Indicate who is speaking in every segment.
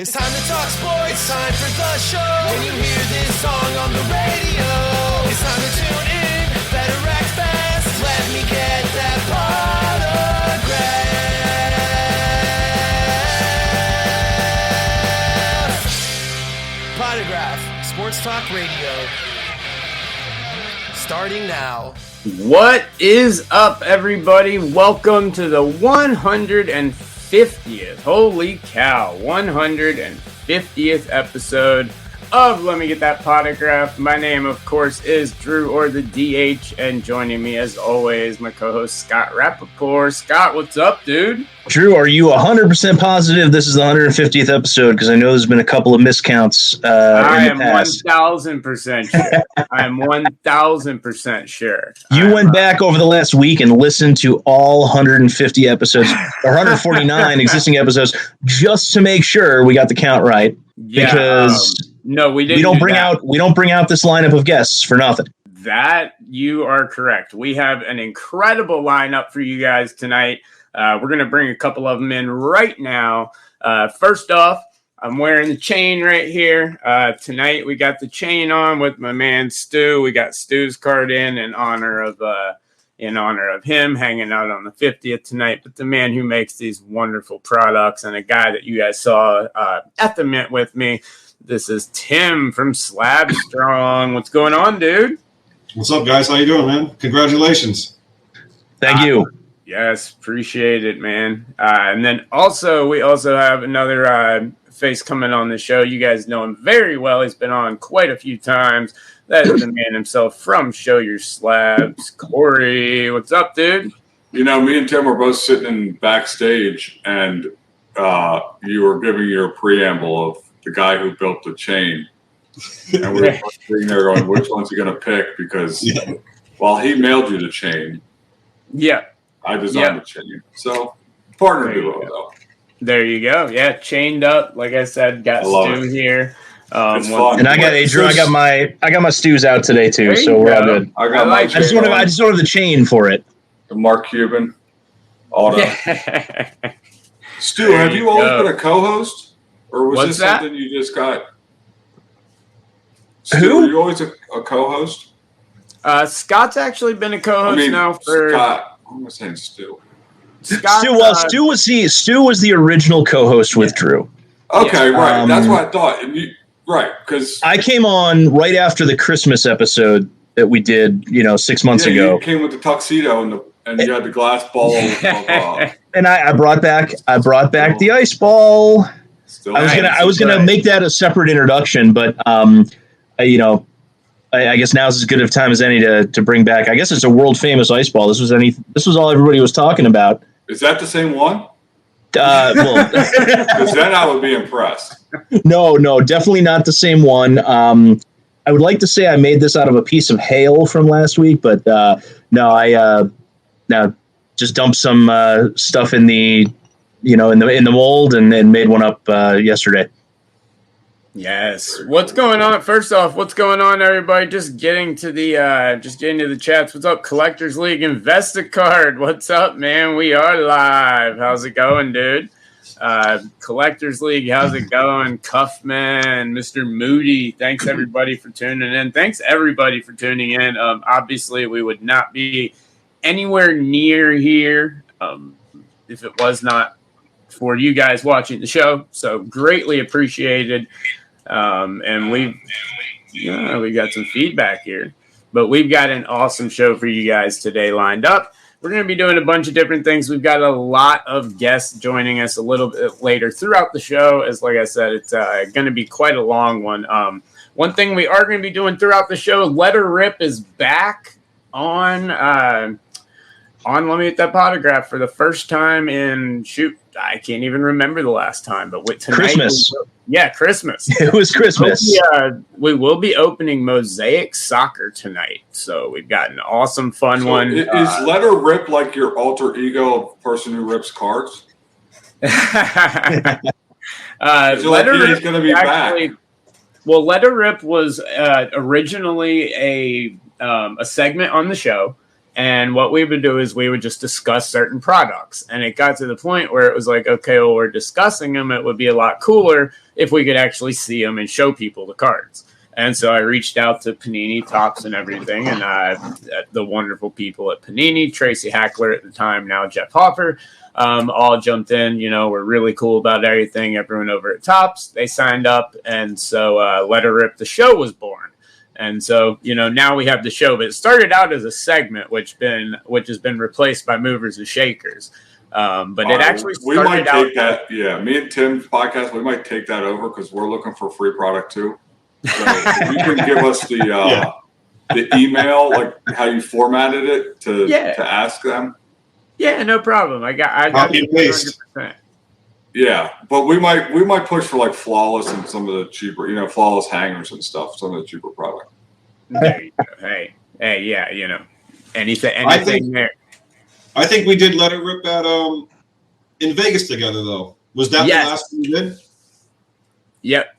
Speaker 1: It's time to talk sports, it's time for the show. When you hear this song on the radio, it's time to tune in, better act fast. Let me get that autograph. Potograph, Sports Talk Radio. Starting now.
Speaker 2: What is up, everybody? Welcome to the 150th, holy cow, 150th episode of Let Me Get That Potograph. My name, of course, is Drew, or the DH, and joining me, as always, my co-host, Scott Rappaport. Scott, what's up, dude?
Speaker 3: Drew, are you 100% positive this is the 150th episode? Because I know there's been a couple of miscounts
Speaker 2: I
Speaker 3: in the past.
Speaker 2: 1,000% sure. I am 1,000% sure.
Speaker 3: You went back over the last week and listened to all 150 episodes, or 149 existing episodes, just to make sure we got the count right.
Speaker 2: Yeah,
Speaker 3: because
Speaker 2: no, we didn't.
Speaker 3: We don't bring out this lineup of guests for nothing.
Speaker 2: That you are correct. We have an incredible lineup for you guys tonight. We're going to bring a couple of them in right now. First off, I'm wearing the chain right here. Tonight we got the chain on with my man Stu. We got Stu's card in honor of him hanging out on the 50th tonight. But the man who makes these wonderful products and a guy that you guys saw at the Mint with me. This is Tim from SlabStrong. What's going on, dude?
Speaker 4: What's up, guys? How you doing, man? Congratulations.
Speaker 3: Thank you.
Speaker 2: Yes, appreciate it, man. And then we also have another face coming on the show. You guys know him very well. He's been on quite a few times. That is the man himself from Show Your Slabs, Corey. What's up, dude?
Speaker 5: You know, me and Tim were both sitting in backstage, and you were giving your preamble of the guy who built the chain. And we were sitting there going, which one's he going to pick? Because while he mailed you the chain, I designed the chain. So, partner duo, though.
Speaker 2: There you go. Yeah, chained up. Like I said, got Stu here.
Speaker 5: It's fun.
Speaker 3: And I got Adrian. I got my stews out today too, so we're all good.
Speaker 5: I just
Speaker 3: don't have the chain for it.
Speaker 5: The Mark Cuban auto. Stu, have you always been a co-host, or was this something you just got? Stu,
Speaker 3: Who?
Speaker 5: Were you always a co-host?
Speaker 2: Scott's actually been a co-host now for.
Speaker 5: Scott. I'm saying Stu.
Speaker 2: Scott,
Speaker 3: Stu was the original co-host with Drew.
Speaker 5: Okay, right. That's what I thought. Right, because
Speaker 3: I came on right after the Christmas episode that we did, 6 months ago.
Speaker 5: You came with the tuxedo and you had the glass ball.
Speaker 3: And I brought back the ice ball. I was gonna make that a separate introduction, but I guess now's as good of time as any to bring back. I guess it's a world famous ice ball. This was all everybody was talking about.
Speaker 5: Is that the same one?
Speaker 3: Well,
Speaker 5: because then I would be impressed.
Speaker 3: No, definitely not the same one. I would like to say I made this out of a piece of hail from last week, but no, I just dumped some stuff in the in the mold and made one up yesterday.
Speaker 2: Yes. What's going on? First off, what's going on, everybody? Just getting to the chats. What's up, Collectors League Investicard? What's up, man? We are live. How's it going, dude? Collectors League, how's it going? Cuffman, Mr. Moody. Thanks everybody for tuning in. Thanks everybody for tuning in. Obviously, we would not be anywhere near here if it was not for you guys watching the show. So greatly appreciated. And we got some feedback here, but we've got an awesome show for you guys today lined up. We're going to be doing a bunch of different things. We've got a lot of guests joining us a little bit later throughout the show. As like I said, it's going to be quite a long one. One thing we are going to be doing throughout the show, Let Her Rip is back on Let Me Get That Potograph for the first time in, I can't even remember the last time, but tonight.
Speaker 3: Christmas.
Speaker 2: Christmas.
Speaker 3: It was Christmas.
Speaker 2: We will be opening Mosaic Soccer tonight. So we've got an awesome, fun one.
Speaker 5: Is Let Her Rip like your alter ego of person who rips cards?
Speaker 2: Let Her Rip is going to be back. Well, Let Her Rip was originally a segment on the show. And what we would do is we would just discuss certain products. And it got to the point where it was like, okay, well, we're discussing them. It would be a lot cooler if we could actually see them and show people the cards. And so I reached out to Panini, Topps, and everything. And the wonderful people at Panini, Tracy Hackler at the time, now Jeff Hoefer, all jumped in. We're really cool about everything. Everyone over at Topps, they signed up. And so Let Her Rip, the show was born. And so, now we have the show, but it started out as a segment, which has been replaced by Movers and Shakers. But it actually started
Speaker 5: we might
Speaker 2: out.
Speaker 5: Take that. Yeah, me and Tim's podcast, we might take that over because we're looking for free product too. So you can give us the email, like how you formatted it to ask them.
Speaker 2: Yeah, no problem. I got
Speaker 4: Copy and paste.
Speaker 2: 100%.
Speaker 5: Yeah, but we might push for like Flawless and some of the cheaper, Flawless hangers and stuff, some of the cheaper product.
Speaker 2: There you go. Hey, yeah, anything there.
Speaker 4: I think we did Let It Rip at in Vegas together, though. Was that the last one we did?
Speaker 2: Yep.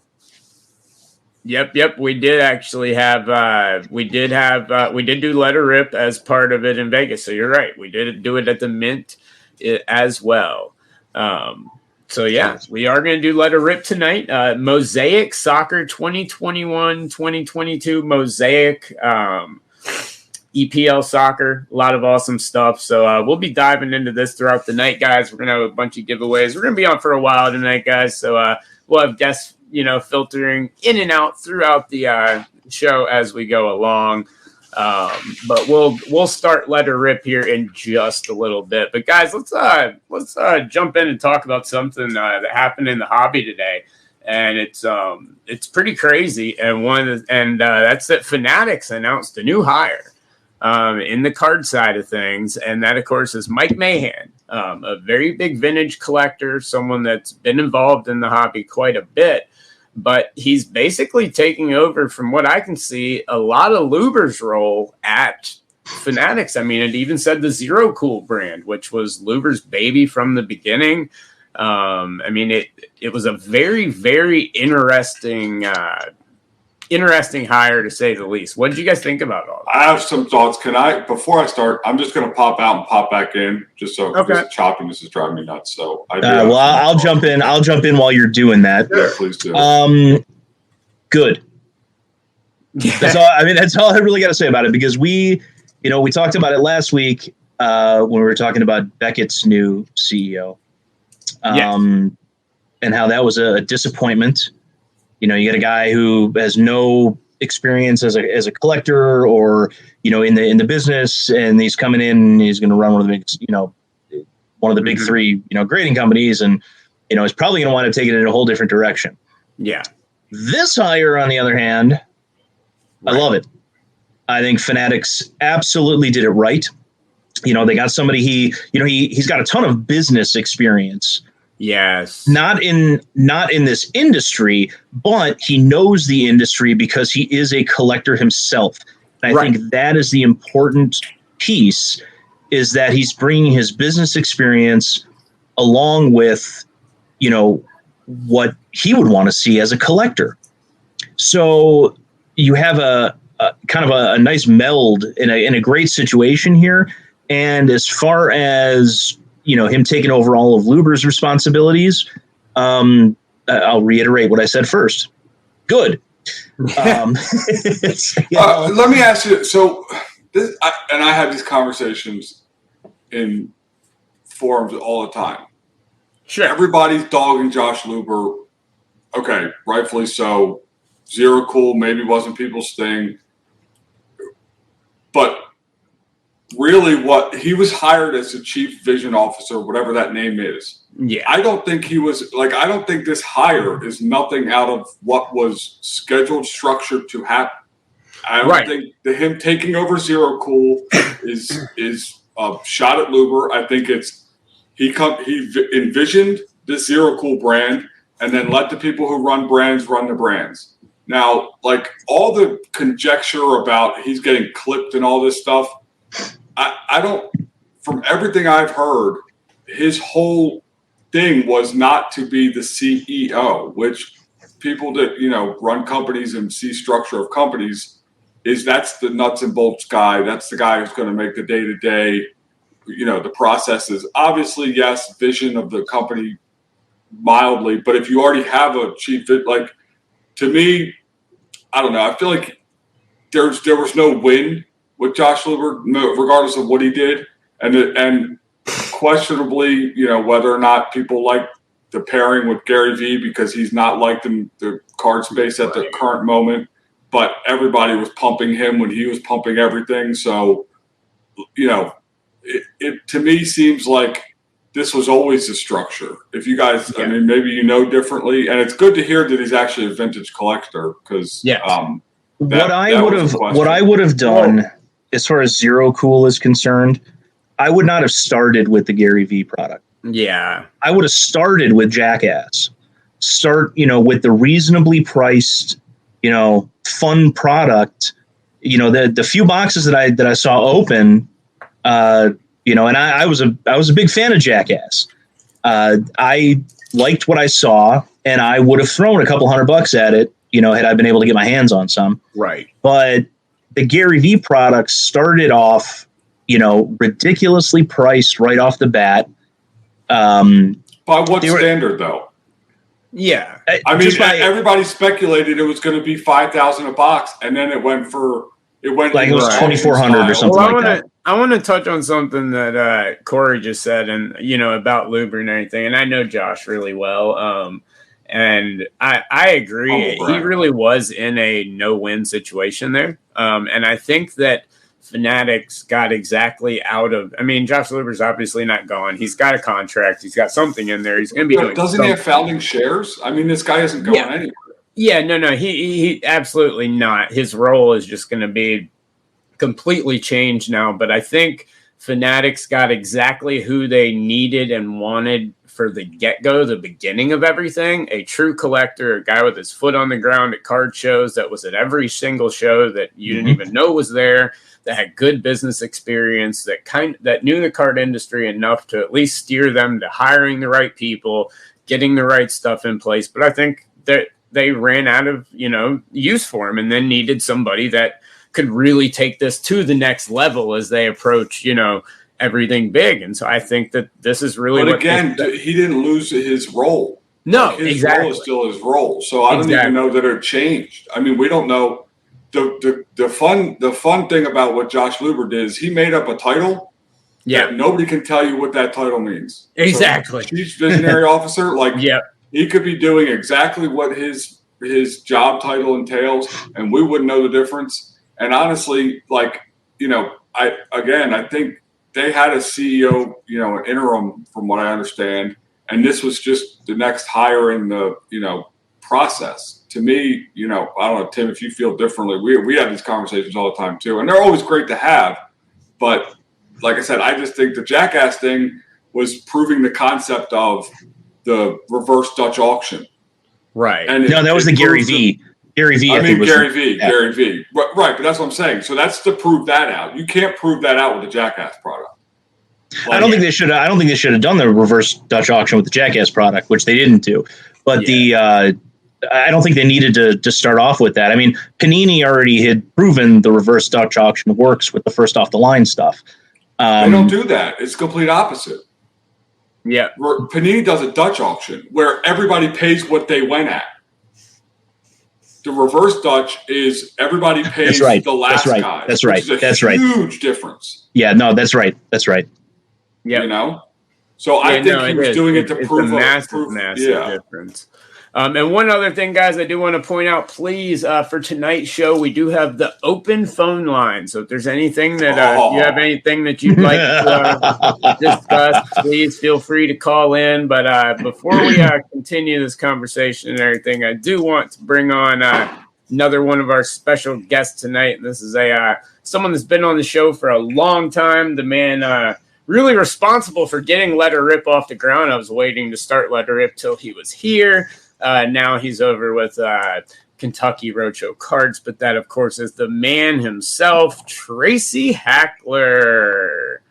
Speaker 2: We did actually have we did do Let Her Rip as part of it in Vegas. So you're right. We did do it at the Mint as well. So yeah, we are going to do Let Her Rip tonight. Mosaic Soccer 2021-2022 Mosaic EPL Soccer. A lot of awesome stuff. So we'll be diving into this throughout the night, guys. We're going to have a bunch of giveaways. We're going to be on for a while tonight, guys. So we'll have guests, filtering in and out throughout the show as we go along. But we'll start Let Her Rip here in just a little bit. But guys, let's jump in and talk about something that happened in the hobby today, and it's pretty crazy. And that's that Fanatics announced a new hire in the card side of things, and that of course is Mike Mahan, a very big vintage collector, someone that's been involved in the hobby quite a bit. But he's basically taking over, from what I can see, a lot of Luber's role at Fanatics. I mean, it even said the Zero Cool brand, which was Luber's baby from the beginning. I mean, it was a very, very interesting hire, to say the least. What did you guys think about all that?
Speaker 5: I have some thoughts. Before I start, I'm just going to pop out and pop back in, just so this choppiness is driving me nuts. So
Speaker 3: I'll jump in. I'll jump in while you're doing that.
Speaker 5: Yeah, please do.
Speaker 3: Good. That's all I really got to say about it, because we talked about it last week when we were talking about Beckett's new CEO, and how that was a disappointment. You got a guy who has no experience as a collector or, in the business, and he's coming in and he's going to run one of the big three, grading companies, and, is probably going to want to take it in a whole different direction. Yeah. This hire, on the other hand, I love it. I think Fanatics absolutely did it right. They got somebody he's got a ton of business experience.
Speaker 2: Yes.
Speaker 3: Not in this industry, but he knows the industry because he is a collector himself. And I think that is the important piece, is that he's bringing his business experience along with, what he would want to see as a collector. So you have a kind of a nice meld in a great situation here. And as far as him taking over all of Luber's responsibilities, I'll reiterate what I said first. Good.
Speaker 5: Let me ask you. So, I have these conversations in forums all the time.
Speaker 2: Sure.
Speaker 5: Everybody's dogging Josh Luber. Okay, rightfully so. Zero Cool maybe wasn't people's thing, but really, what he was hired as the chief vision officer, whatever that name is.
Speaker 2: Yeah.
Speaker 5: I don't think he was I don't think this hire is nothing out of what was scheduled, structured to happen. I don't think him taking over Zero Cool is a shot at Luber. I think he envisioned this Zero Cool brand and then let the people who run brands run the brands. Now, all the conjecture about he's getting clipped and all this stuff, I don't, from everything I've heard, his whole thing was not to be the CEO, which people that, run companies and see structure of companies is that's the nuts and bolts guy. That's the guy who's going to make the day-to-day, the processes. Obviously, yes, vision of the company mildly, but if you already have a chief, to me, I don't know. I feel like there was no win with Josh Luber, regardless of what he did, and questionably, whether or not people like the pairing with Gary Vee because he's not liked in the card space at the current moment, but everybody was pumping him when he was pumping everything. So, it to me seems like this was always the structure. If you guys, I mean, maybe differently, and it's good to hear that he's actually a vintage collector because
Speaker 3: what I would have done as far as Zero Cool is concerned, I would not have started with the Gary Vee product.
Speaker 2: Yeah,
Speaker 3: I would have started with Jackass. Start, with the reasonably priced, fun product. The few boxes that I saw open, and I was a big fan of Jackass. I liked what I saw, and I would have thrown a couple $100 at it, had I been able to get my hands on some.
Speaker 2: Right.
Speaker 3: But the Gary Vee products started off, ridiculously priced right off the bat.
Speaker 5: By what standard, though?
Speaker 2: Yeah.
Speaker 5: I mean, everybody speculated it was going to be $5,000 a box, and then it went like it was 2,400 or something like that.
Speaker 2: I want to touch on something that Corey just said, and about Luber and everything. And I know Josh really well, and I agree. He really was in a no-win situation there, and I think that Fanatics got exactly out of. I mean, Josh Luber's obviously not gone. He's got a contract. He's got something in there. He's going to be doing.
Speaker 5: Doesn't he have founding shares? I mean, this guy isn't going anywhere.
Speaker 2: Yeah, no, he absolutely not. His role is just going to be completely changed now. But I think Fanatics got exactly who they needed and wanted for the get-go, the beginning of everything. A true collector, a guy with his foot on the ground at card shows that was at every single show that you didn't even know was there, that had good business experience, that knew the card industry enough to at least steer them to hiring the right people, getting the right stuff in place. But I think that they ran out of, use for him and then needed somebody that could really take this to the next level as they approach, everything big. And so I think that this is really
Speaker 5: But again, he didn't lose his role.
Speaker 2: No,
Speaker 5: his role is still his role. So I don't even know that it changed. I mean, we don't know. The fun thing about what Josh Luber did is he made up a title. Yeah. Nobody can tell you what that title means.
Speaker 2: Exactly.
Speaker 5: So Chief Visionary Officer, he could be doing exactly what his job title entails, and we wouldn't know the difference. And honestly, I think they had a CEO, an interim from what I understand, and this was just the next hire in the, process. To me, I don't know, Tim, if you feel differently, we have these conversations all the time too, and they're always great to have. But like I said, I just think the Jackass thing was proving the concept of the reverse Dutch auction.
Speaker 2: Right.
Speaker 3: And that was the Gary Vee. Gary Vee.
Speaker 5: Gary Vee. Right, but that's what I'm saying. So that's to prove that out. You can't prove that out with the Jackass product.
Speaker 3: I don't think they should. I don't think they should have done the reverse Dutch auction with the Jackass product, which they didn't do. But I don't think they needed to start off with that. I mean, Panini already had proven the reverse Dutch auction works with the first off the line stuff.
Speaker 5: They don't do that. It's complete opposite.
Speaker 2: Yeah.
Speaker 5: Panini does a Dutch auction where everybody pays what they went at. The reverse Dutch is everybody pays the last guy.
Speaker 3: That's right. That's right.
Speaker 5: Huge difference.
Speaker 3: Yeah, no, that's right. That's right.
Speaker 2: Yeah.
Speaker 5: So I think he was doing it to prove
Speaker 2: a massive difference. And one other thing, guys, I do want to point out, please, for tonight's show, we do have the open phone line. So if there's anything that you have anything that you'd like to discuss, please feel free to call in. But before we continue this conversation and everything, I do want to bring on another one of our special guests tonight. And this is someone that's been on the show for a long time. The man really responsible for getting Letter Rip off the ground. I was waiting to start Letter Rip till he was here. Now he's over with Kentucky Roadshow Cards, but that, of course, is the man himself, Tracy Hackler.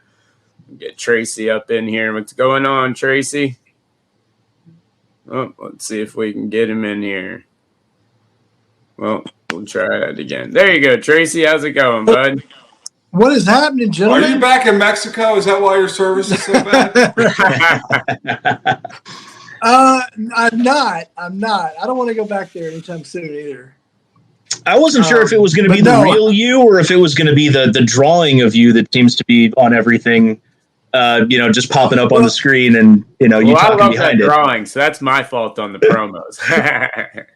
Speaker 2: Get Tracy up in here. What's going on, Tracy? Oh, let's see if we can get him in here. Well, We'll try that again. There you go, Tracy. How's it going, bud?
Speaker 6: What is happening,
Speaker 5: Are
Speaker 6: gentlemen?
Speaker 5: you back in Mexico? Is that why your service is so bad?
Speaker 6: I'm not. I don't want to go back there anytime soon either.
Speaker 3: I wasn't sure if it was going to be the real you or if it was going to be the drawing of you that seems to be on everything, just popping up on the screen and, you talking behind it.
Speaker 2: Drawing, so that's my fault on the promos.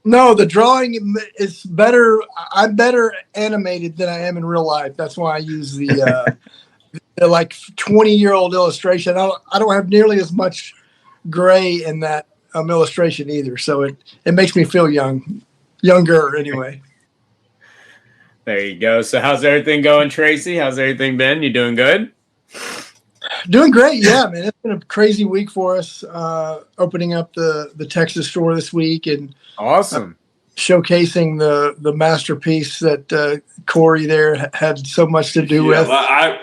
Speaker 6: No, the drawing is better. I'm better animated than I am in real life. That's why I use the like 20-year-old illustration. I don't have nearly as much gray in that illustration either. So it makes me feel younger anyway.
Speaker 2: There you go. So how's everything going, Tracy? How's everything been? You doing good?
Speaker 6: Doing great. Yeah, man. It's been a crazy week for us, opening up the Texas store this week and
Speaker 2: awesome.
Speaker 6: Showcasing the masterpiece that Corey there had so much to do with.
Speaker 5: My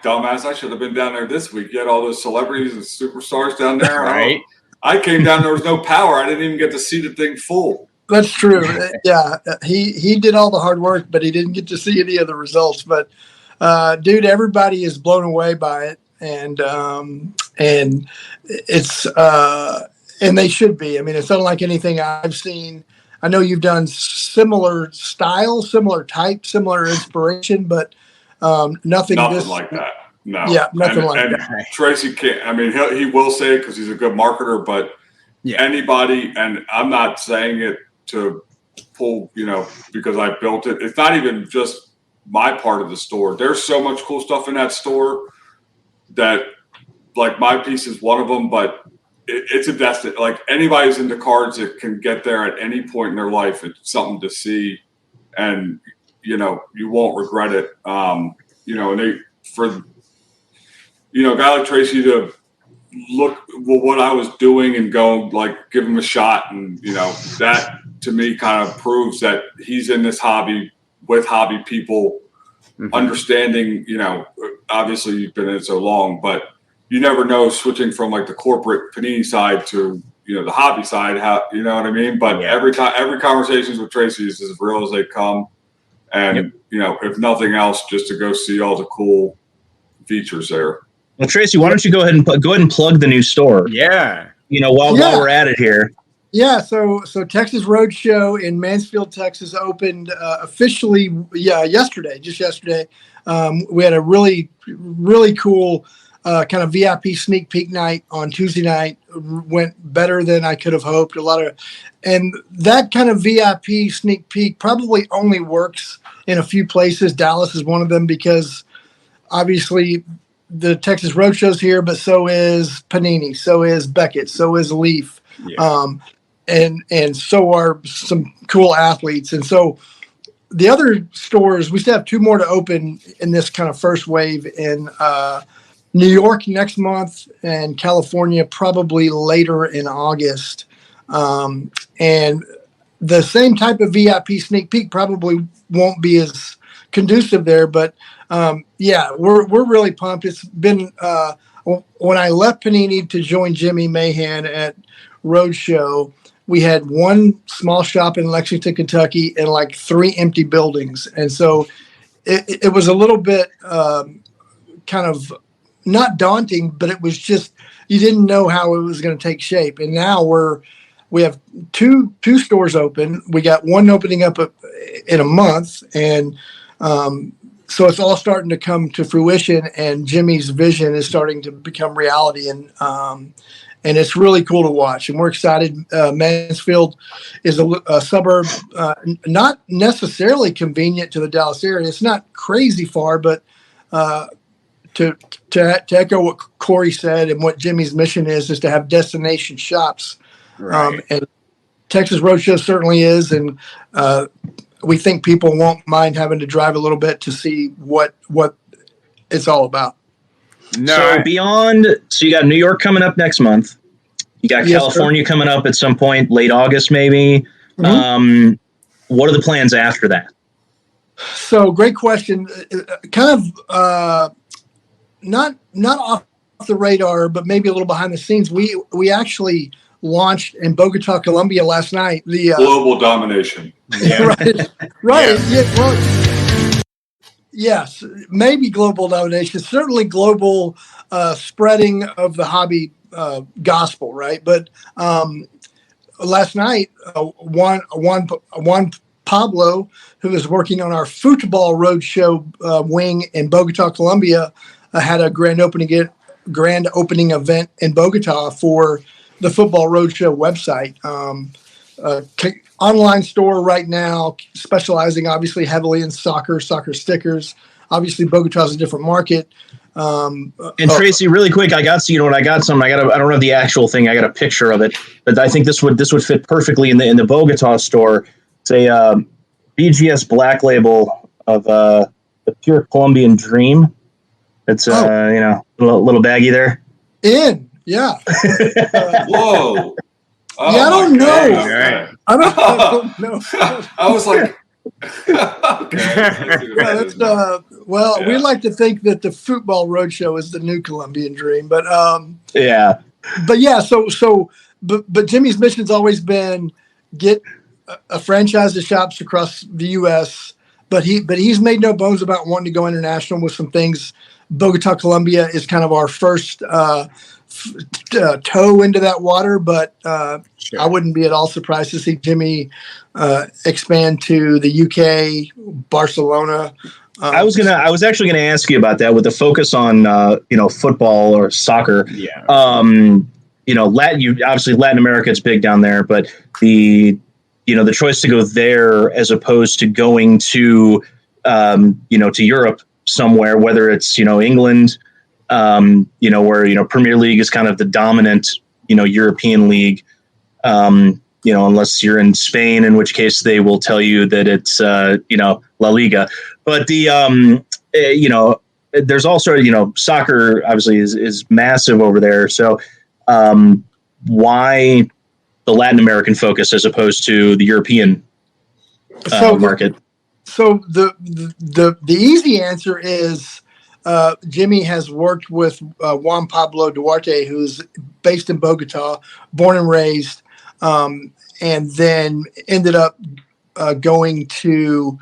Speaker 5: dumbass, I should have been down there this week. You had all those celebrities and superstars down there.
Speaker 2: Right.
Speaker 5: I came down, there was no power. I didn't even get to see the thing full.
Speaker 6: That's true. Yeah, he did all the hard work, but he didn't get to see any of the results. But dude, everybody is blown away by it, and it's and they should be. I mean, it's unlike anything I've seen. I know you've done similar style, similar type, similar inspiration, but nothing
Speaker 5: like that. No.
Speaker 6: Yeah, nothing like that.
Speaker 5: Tracy can't. I mean, he will say it because he's a good marketer, but anybody, and I'm not saying it to pull, because I built it. It's not even just my part of the store. There's so much cool stuff in that store that, like, my piece is one of them, but it's a destiny. Like, anybody who's into cards that can get there at any point in their life, it's something to see, and you won't regret it. And a guy like Tracy to look what I was doing and go, like, give him a shot, and that to me kind of proves that he's in this hobby with hobby people, understanding. Obviously you've been in it so long, but you never know, switching from like the corporate Panini side to the hobby side, how, you know what I mean? But every conversations with Tracy is as real as they come, and if nothing else, just to go see all the cool features there.
Speaker 3: Well, Tracy, why don't you go ahead and plug the new store?
Speaker 2: Yeah.
Speaker 3: While we're at it here.
Speaker 6: Yeah. So Texas Roadshow in Mansfield, Texas opened officially. Yesterday. We had a really, really cool kind of VIP sneak peek night on Tuesday night. Went better than I could have hoped. And that kind of VIP sneak peek probably only works in a few places. Dallas is one of them because obviously the Texas Roadshow's here, but so is Panini, so is Beckett, so is Leaf, and so are some cool athletes. And so the other stores, we still have 2 more to open in this kind of first wave in New York next month and California probably later in August. And the same type of VIP sneak peek probably won't be as conducive there, but we're really pumped. It's been when I left Panini to join Jimmy Mahan at Roadshow, we had 1 small shop in Lexington, Kentucky, and like 3 empty buildings, and so it was a little bit kind of not daunting, but it was just you didn't know how it was going to take shape. And now we have two stores open. We got 1 opening up in a month, and so it's all starting to come to fruition, and Jimmy's vision is starting to become reality, and it's really cool to watch. And we're excited. Mansfield is a suburb, not necessarily convenient to the Dallas area. It's not crazy far, but to echo what Corey said and what Jimmy's mission is to have destination shops. Right. And Texas Roadshow certainly is, and we think people won't mind having to drive a little bit to see what it's all about.
Speaker 3: No, so you got New York coming up next month. You got California coming up at some point, late August maybe. Mm-hmm. What are the plans after that?
Speaker 6: So great question. Kind of not off the radar, but maybe a little behind the scenes. We actually launched in Bogota, Colombia last night. The
Speaker 5: global domination.
Speaker 2: Yeah.
Speaker 6: right.
Speaker 2: Yeah.
Speaker 6: Yeah, well, yes, maybe global domination, certainly global spreading of the hobby gospel, right? But last night, Juan Pablo, who is working on our football roadshow wing in Bogota, Colombia, had a grand opening event in Bogota for the Football Roadshow website. Online store right now, specializing obviously heavily in soccer stickers. Obviously, Bogota is a different market.
Speaker 3: And Tracy, really quick, I got something. I don't have the actual thing. I got a picture of it, but I think this would fit perfectly in the Bogota store. It's a BGS black label of the Pure Colombian Dream. It's little baggy there.
Speaker 6: Yeah.
Speaker 5: Whoa. Oh,
Speaker 6: yeah, I don't know.
Speaker 2: Right.
Speaker 6: I don't know.
Speaker 5: I was like,
Speaker 6: okay. We like to think that the Football Roadshow is the new Colombian Dream, but
Speaker 3: yeah.
Speaker 6: But yeah, but Jimmy's mission's always been get a franchise of shops across the U.S. But he's made no bones about wanting to go international with some things. Bogota, Colombia is kind of our first toe into that water, but
Speaker 2: Sure.
Speaker 6: I wouldn't be at all surprised to see Jimmy expand to the UK, Barcelona.
Speaker 3: I was actually gonna ask you about that with the focus on football or soccer.
Speaker 2: Yeah.
Speaker 3: Latin America is big down there, but the choice to go there as opposed to going to to Europe somewhere, whether it's England, where Premier League is kind of the dominant European league, unless you're in Spain, in which case they will tell you that it's La Liga. But there's also soccer obviously is massive over there. So why the Latin American focus as opposed to the European market?
Speaker 6: So the easy answer is Jimmy has worked with Juan Pablo Duarte, who's based in Bogota, born and raised, and then ended up going to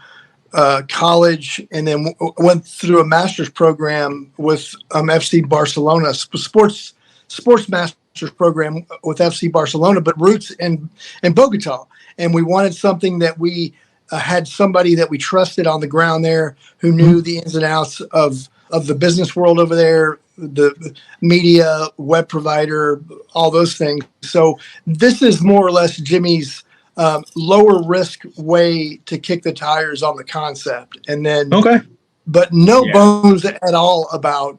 Speaker 6: college and then went through a master's program with FC Barcelona, sports master's program with FC Barcelona, but roots in Bogota. And we wanted something that we had somebody that we trusted on the ground there who knew the ins and outs of the business world over there, the media, web provider, all those things. So this is more or less Jimmy's lower risk way to kick the tires on the concept. And then, but no bones at all about,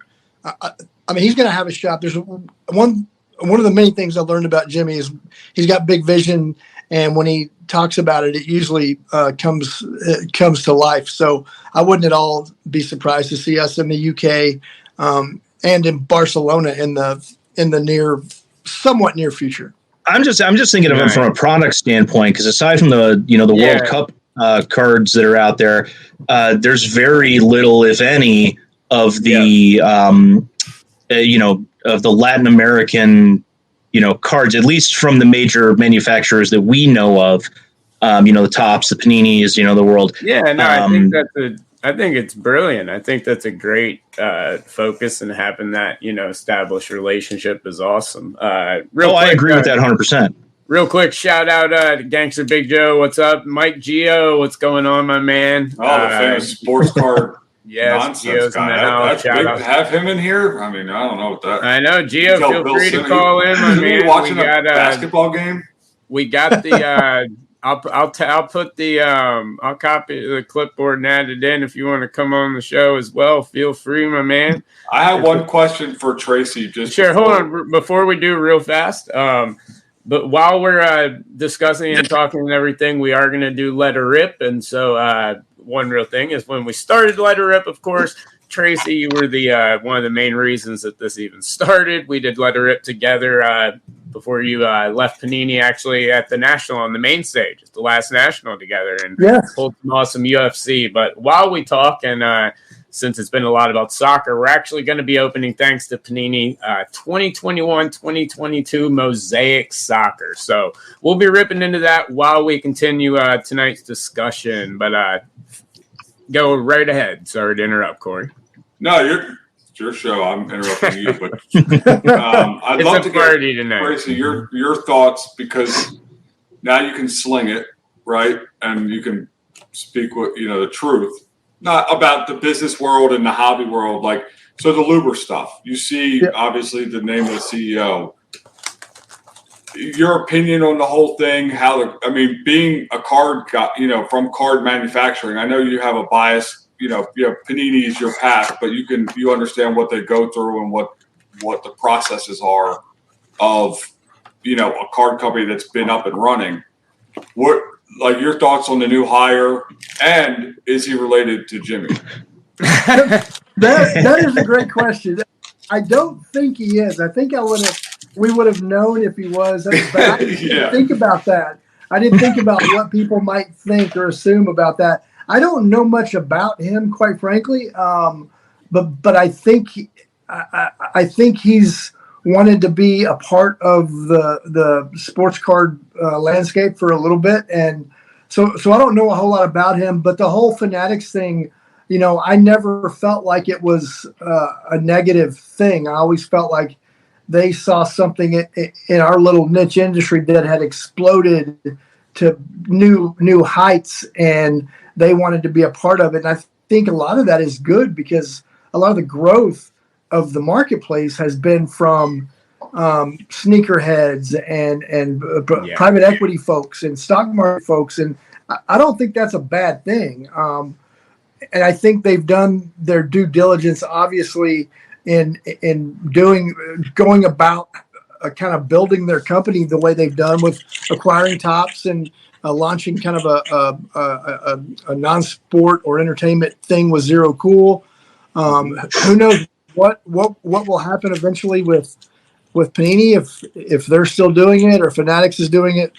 Speaker 6: he's going to have a shop. There's one of the main things I learned about Jimmy is he's got big vision. And when he talks about it, it usually comes to life. So I wouldn't at all be surprised to see us in the UK and in Barcelona in the somewhat near future.
Speaker 3: I'm just thinking of it from a product standpoint, because aside from the World Cup cards that are out there, there's very little, if any, of the of the Latin American cards, at least from the major manufacturers that we know of. The Tops, the Paninis, the world.
Speaker 2: Yeah, no, I think it's brilliant. I think that's a great focus, and having that established relationship is awesome.
Speaker 3: I agree with that 100%.
Speaker 2: Real quick, shout out to Gangster Big Joe. What's up, Mike Gio? What's going on, my man?
Speaker 5: Oh, the famous sports card.
Speaker 2: Yes,
Speaker 5: nonsense guy. That's big to have him in here. I mean, I don't know what that.
Speaker 2: I know, Gio. Feel free to call in, my man.
Speaker 5: Watching a basketball game.
Speaker 2: We got the. I'll put the I'll copy the clipboard and add it in. If you want to come on the show as well, feel free, my man.
Speaker 5: I have one question for Tracy.
Speaker 2: Hold on before we do real fast. But while we're discussing and talking and everything, we are going to do Let Her Rip. And so one real thing is when we started Let Her Rip, of course, Tracy, you were the one of the main reasons that this even started. We did Let Her Rip together before you left Panini, actually, at the National on the main stage. It's the last National together, and pulled some awesome UFC. But while we talk and since it's been a lot about soccer, we're actually going to be opening, thanks to Panini, 2021-2022 Mosaic Soccer. So we'll be ripping into that while we continue tonight's discussion. But go right ahead. Sorry to interrupt, Corey.
Speaker 5: No, it's your show. I'm interrupting you, but I'd love to get Tracy your thoughts, because now you can sling it, right, and you can speak with the truth, not about the business world and the hobby world. Like, so the Luber stuff, you see, obviously the name of the CEO. Your opinion on the whole thing? Being a card guy, from card manufacturing, I know you have a bias. Panini is your path, but you understand what they go through and what the processes are of a card company that's been up and running. What, like, your thoughts on the new hire, and is he related to Jimmy?
Speaker 6: That is a great question. I don't think he is. I think we would have known if he was. But I didn't think about that. I didn't think about what people might think or assume about that. I don't know much about him, quite frankly, but I think he's wanted to be a part of the sports card landscape for a little bit, and so I don't know a whole lot about him. But the whole Fanatics thing, I never felt like it was a negative thing. I always felt like they saw something in our little niche industry that had exploded to new heights, and they wanted to be a part of it. And I think a lot of that is good, because a lot of the growth of the marketplace has been from sneakerheads and private equity folks and stock market folks. And I don't think that's a bad thing. And I think they've done their due diligence, obviously, in going about kind of building their company the way they've done with acquiring Topps and launching kind of a non-sport or entertainment thing with Zero Cool. Who knows what will happen eventually with Panini, if they're still doing it, or Fanatics is doing it.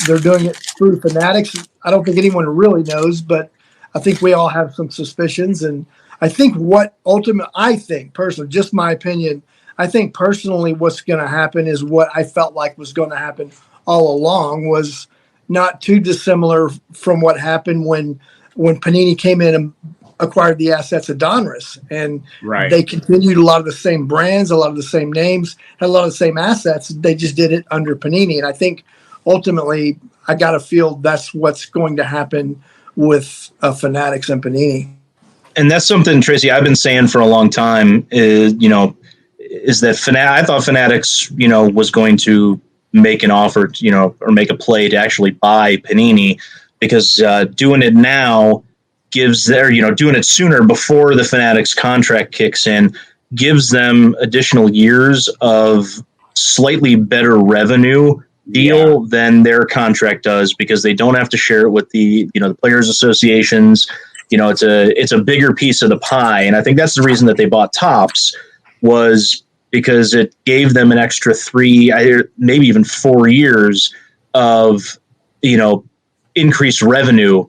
Speaker 6: They're doing it through Fanatics. I don't think anyone really knows, but I think we all have some suspicions. And I think personally, just my opinion, I think personally what's going to happen is what I felt like was going to happen all along, was not too dissimilar from what happened when Panini came in and acquired the assets of Donruss, and they continued a lot of the same brands, a lot of the same names, had a lot of the same assets. They just did it under Panini. And I think ultimately I got to feel that's what's going to happen with Fanatics and Panini.
Speaker 3: And that's something, Tracy, I've been saying for a long time is that I thought Fanatics, was going to make an offer, or make a play to actually buy Panini, because doing it now gives doing it sooner before the Fanatics contract kicks in, gives them additional years of slightly better revenue deal than their contract does, because they don't have to share it with the players associations. It's a bigger piece of the pie. And I think that's the reason that they bought Topps, was because it gave them an extra 3, maybe even 4 years of, increased revenue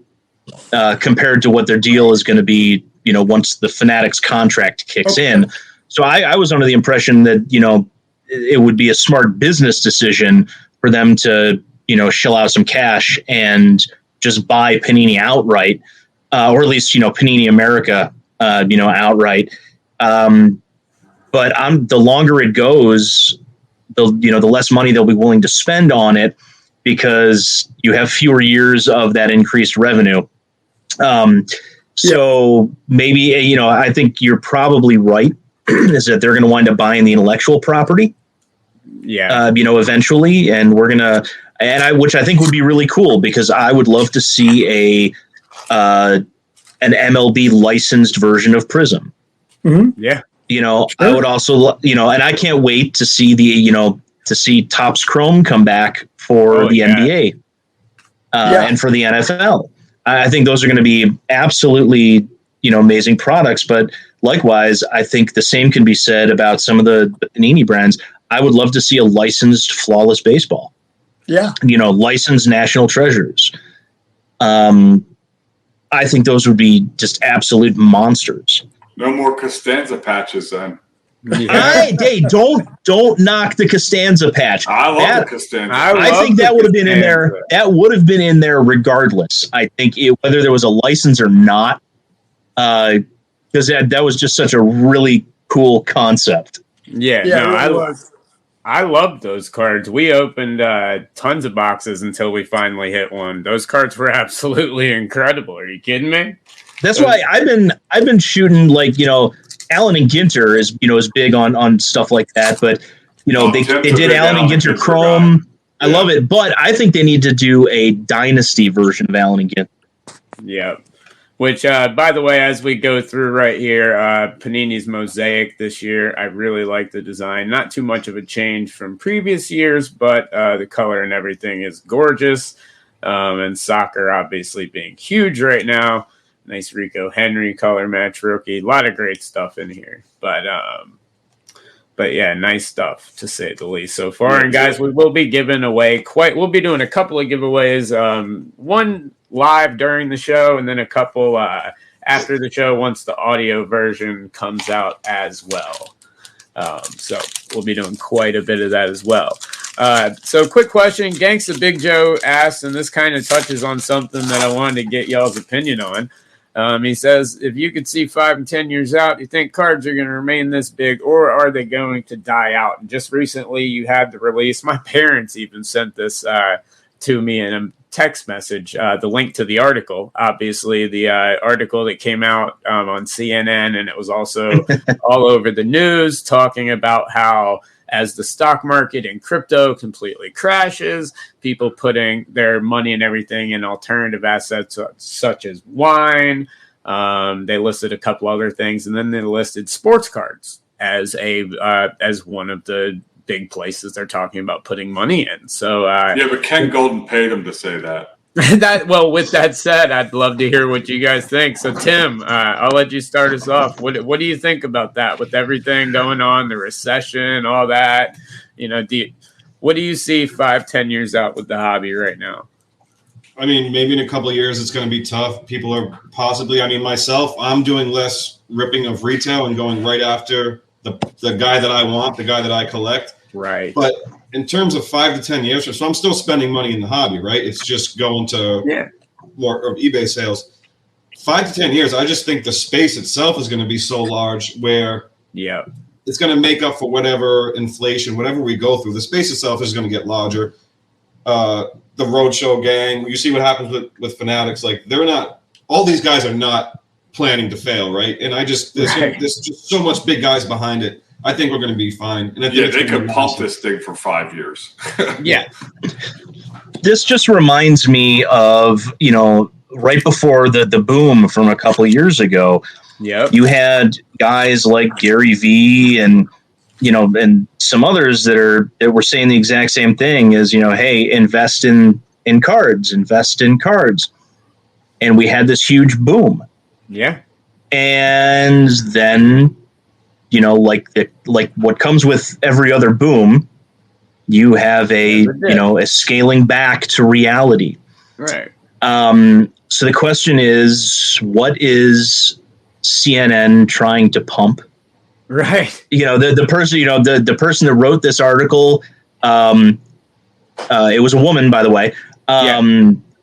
Speaker 3: compared to what their deal is going to be, once the Fanatics contract kicks in. So I was under the impression that, it would be a smart business decision for them to, shell out some cash and just buy Panini outright, or at least, Panini America, outright. But the longer it goes, the less money they'll be willing to spend on it, because you have fewer years of that increased revenue. So maybe, I think you're probably right, is that they're going to wind up buying the intellectual property. Eventually, and which I think would be really cool, because I would love to see an MLB licensed version of Prism.
Speaker 6: Mm-hmm.
Speaker 2: Yeah.
Speaker 3: I would also, and I can't wait to see Topps Chrome come back for the NBA and for the NFL. I think those are going to be absolutely, amazing products. But likewise, I think the same can be said about some of the Panini brands. I would love to see a licensed Flawless Baseball. Yeah. Licensed National Treasures. I think those would be just absolute monsters.
Speaker 5: No more Costanza patches then.
Speaker 2: Yeah.
Speaker 3: Hey, don't knock the Costanza patch.
Speaker 5: I love the Costanza.
Speaker 3: I think that would have been in there. That would have been in there regardless. I think whether there was a license or not, because that was just such a really cool concept.
Speaker 2: Yeah, no, I love those cards. We opened tons of boxes until we finally hit one. Those cards were absolutely incredible. Are you kidding me?
Speaker 3: That's why I've been shooting, like, Allen and Ginter is big on stuff like that, but they did Allen and Ginter Chrome. I love it, but I think they need to do a Dynasty version of Allen and Ginter.
Speaker 2: Yeah. Which, by the way, as we go through right here, Panini's Mosaic this year, I really like the design. Not too much of a change from previous years, but the color and everything is gorgeous. And soccer obviously being huge right now. Nice Rico Henry color match rookie. A lot of great stuff in here. But yeah, nice stuff to say the least so far. And guys, we will be giving away we'll be doing a couple of giveaways. One live during the show, and then a couple after the show once the audio version comes out as well. So we'll be doing quite a bit of that as well. So quick question, Gangsta Big Joe asked, and this kind of touches on something that I wanted to get y'all's opinion on. He says, if you could see 5 and 10 years out, do you think cards are going to remain this big, or are they going to die out? And just recently you had the release. My parents even sent this to me in a text message, the link to the article, obviously the article that came out on CNN, and it was also all over the news talking about how as the stock market and crypto completely crashes, people putting their money and everything in alternative assets such as wine. They listed a couple other things, and then they listed sports cards as one of the big places they're talking about putting money in. So
Speaker 5: but Ken Golden paid him to say that.
Speaker 2: With that said, I'd love to hear what you guys think. So Tim, I'll let you start us off. What do you think about that with everything going on, the recession, all that? What do you see 5-10 years out with the hobby right now?
Speaker 4: I mean, maybe in a couple of years it's going to be tough. People are possibly, myself, I'm doing less ripping of retail and going right after the guy that I want, the guy that I collect.
Speaker 2: Right.
Speaker 4: But in terms of 5 to 10 years, so I'm still spending money in the hobby, right? It's just going to more of eBay sales. 5 to 10 years, I just think the space itself is going to be so large where it's going to make up for whatever inflation, whatever we go through. The space itself is going to get larger. The Roadshow gang, you see what happens with Fanatics. Like, they're not – all these guys are not planning to fail, right? And there's just so much big guys behind it. I think we're going to be fine. And I think
Speaker 5: they could pump this thing for 5 years.
Speaker 3: This just reminds me of, right before the boom from a couple of years ago. You had guys like Gary Vee and some others that were saying the exact same thing as, hey, invest in cards. And we had this huge boom. Yeah. And then like what comes with every other boom, you have a scaling back to reality. Right. So the question is, what is CNN trying to pump? Right. The person that wrote this article, it was a woman, by the way.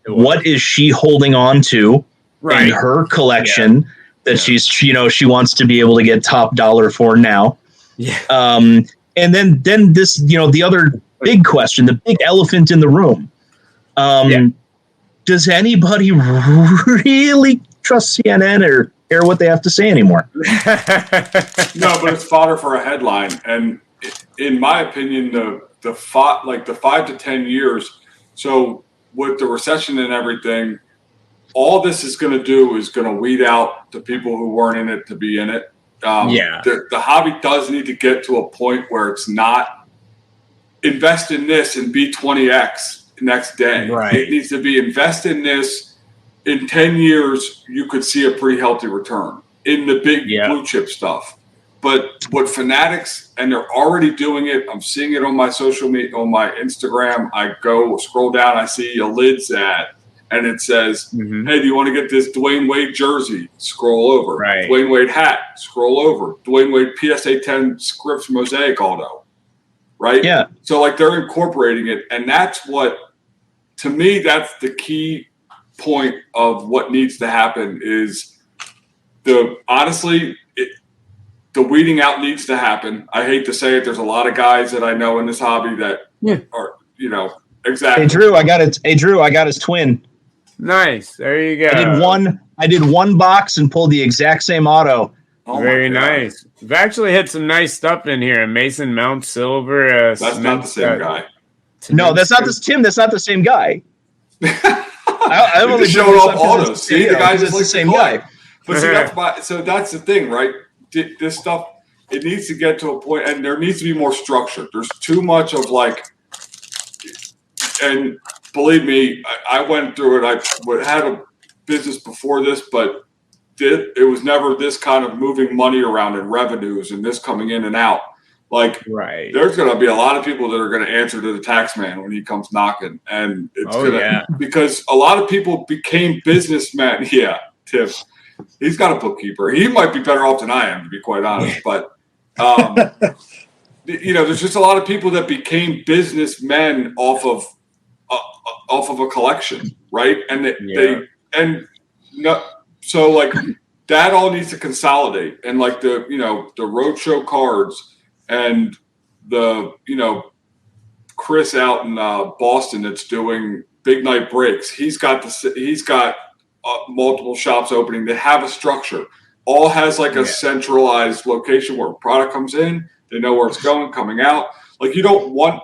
Speaker 3: What is she holding on to in her collection? Yeah. That she wants to be able to get top dollar for now. Yeah. And then this, the other big question, the big elephant in the room. Does anybody really trust CNN or care what they have to say anymore?
Speaker 5: No, but it's fodder for a headline. And in my opinion, the 5 to 10 years. So with the recession and everything, all this is going to do is going to weed out the people who weren't in it to be in it. The hobby does need to get to a point where it's not invest in this and be 20x next day. Right. It needs to be invest in this. In 10 years, you could see a pretty healthy return in the big blue chip stuff. But what Fanatics, and they're already doing it. I'm seeing it on my social media, on my Instagram. I go scroll down, I see a Lids ad. and it says,
Speaker 2: Mm-hmm.
Speaker 5: hey, do you want to get this Dwayne Wade jersey? Scroll over.
Speaker 2: Right.
Speaker 5: Dwayne Wade hat. Scroll over. Dwayne Wade PSA 10 Scripps Mosaic Auto. Right?
Speaker 3: Yeah.
Speaker 5: So, like, they're incorporating it. And that's what, to me, that's the key point of what needs to happen is honestly, the weeding out needs to happen. I hate to say it. There's a lot of guys that I know in this hobby that are, exactly.
Speaker 3: Hey, Drew, I got his twin.
Speaker 2: Nice. There you go.
Speaker 3: I did one box and pulled the exact same auto.
Speaker 5: Oh,
Speaker 2: very nice. We've actually had some nice stuff in here. Mason Mount Silver.
Speaker 5: That's not the same guy.
Speaker 3: No, that's not this Tim. That's not the same guy. I've only
Speaker 5: showed off autos. See, the guy's just
Speaker 3: the same guy.
Speaker 5: But see, that's the thing, right? This stuff, it needs to get to a point, and there needs to be more structure. There's too much of and believe me, I went through it. I had a business before this, but it was never this kind of moving money around and revenues and this coming in and out.
Speaker 2: Right.
Speaker 5: There's going to be a lot of people that are going to answer to the tax man when he comes knocking, and it's because a lot of people became businessmen. Yeah, Tim. He's got a bookkeeper. He might be better off than I am, to be quite honest. But, there's just a lot of people that became businessmen off of a collection, right? And so that all needs to consolidate. And the roadshow cards and Chris out in Boston that's doing big night breaks. He's got multiple shops opening that have a structure. All has a centralized location where product comes in. They know where it's going, coming out. You don't want,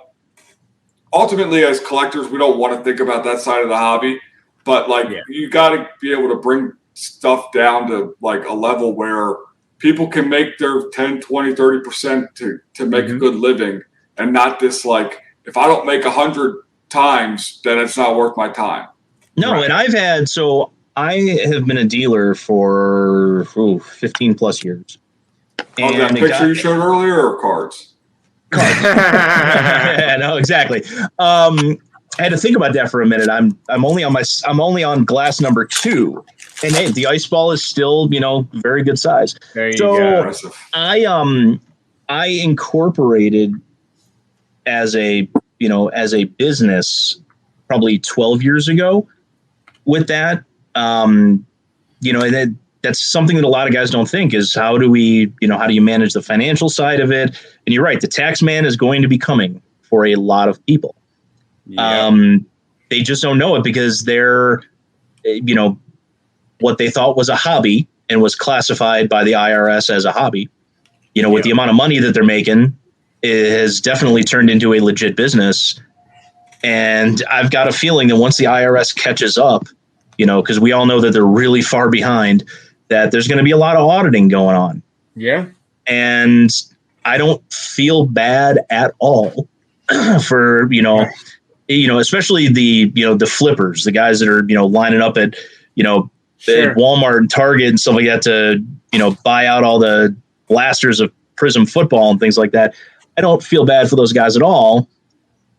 Speaker 5: ultimately as collectors, we don't want to think about that side of the hobby, but you got to be able to bring stuff down to a level where people can make their 10, 20, 30% to make a good living, and not this if I don't make 100 times, then it's not worth my time.
Speaker 3: No, right. And I have been a dealer for 15 plus years.
Speaker 5: And that picture you showed earlier, or cards?
Speaker 3: Cards. Yeah, no, exactly. I had to think about that for a minute. I'm only on glass number 2, and hey, the ice ball is still very good size.
Speaker 2: There you go.
Speaker 3: I incorporated as a business probably 12 years ago with that. And that's something that a lot of guys don't think is how do you manage the financial side of it? And you're right, the tax man is going to be coming for a lot of people. Yeah. They just don't know it because they're, what they thought was a hobby and was classified by the IRS as a hobby, with the amount of money that they're making, it has definitely turned into a legit business. And I've got a feeling that once the IRS catches up, because we all know that they're really far behind, that there's going to be a lot of auditing going on.
Speaker 2: Yeah.
Speaker 3: And I don't feel bad at all for, especially the flippers, the guys that are, lining up at, at Walmart and Target and stuff like that to, buy out all the blasters of Prism football and things like that. I don't feel bad for those guys at all,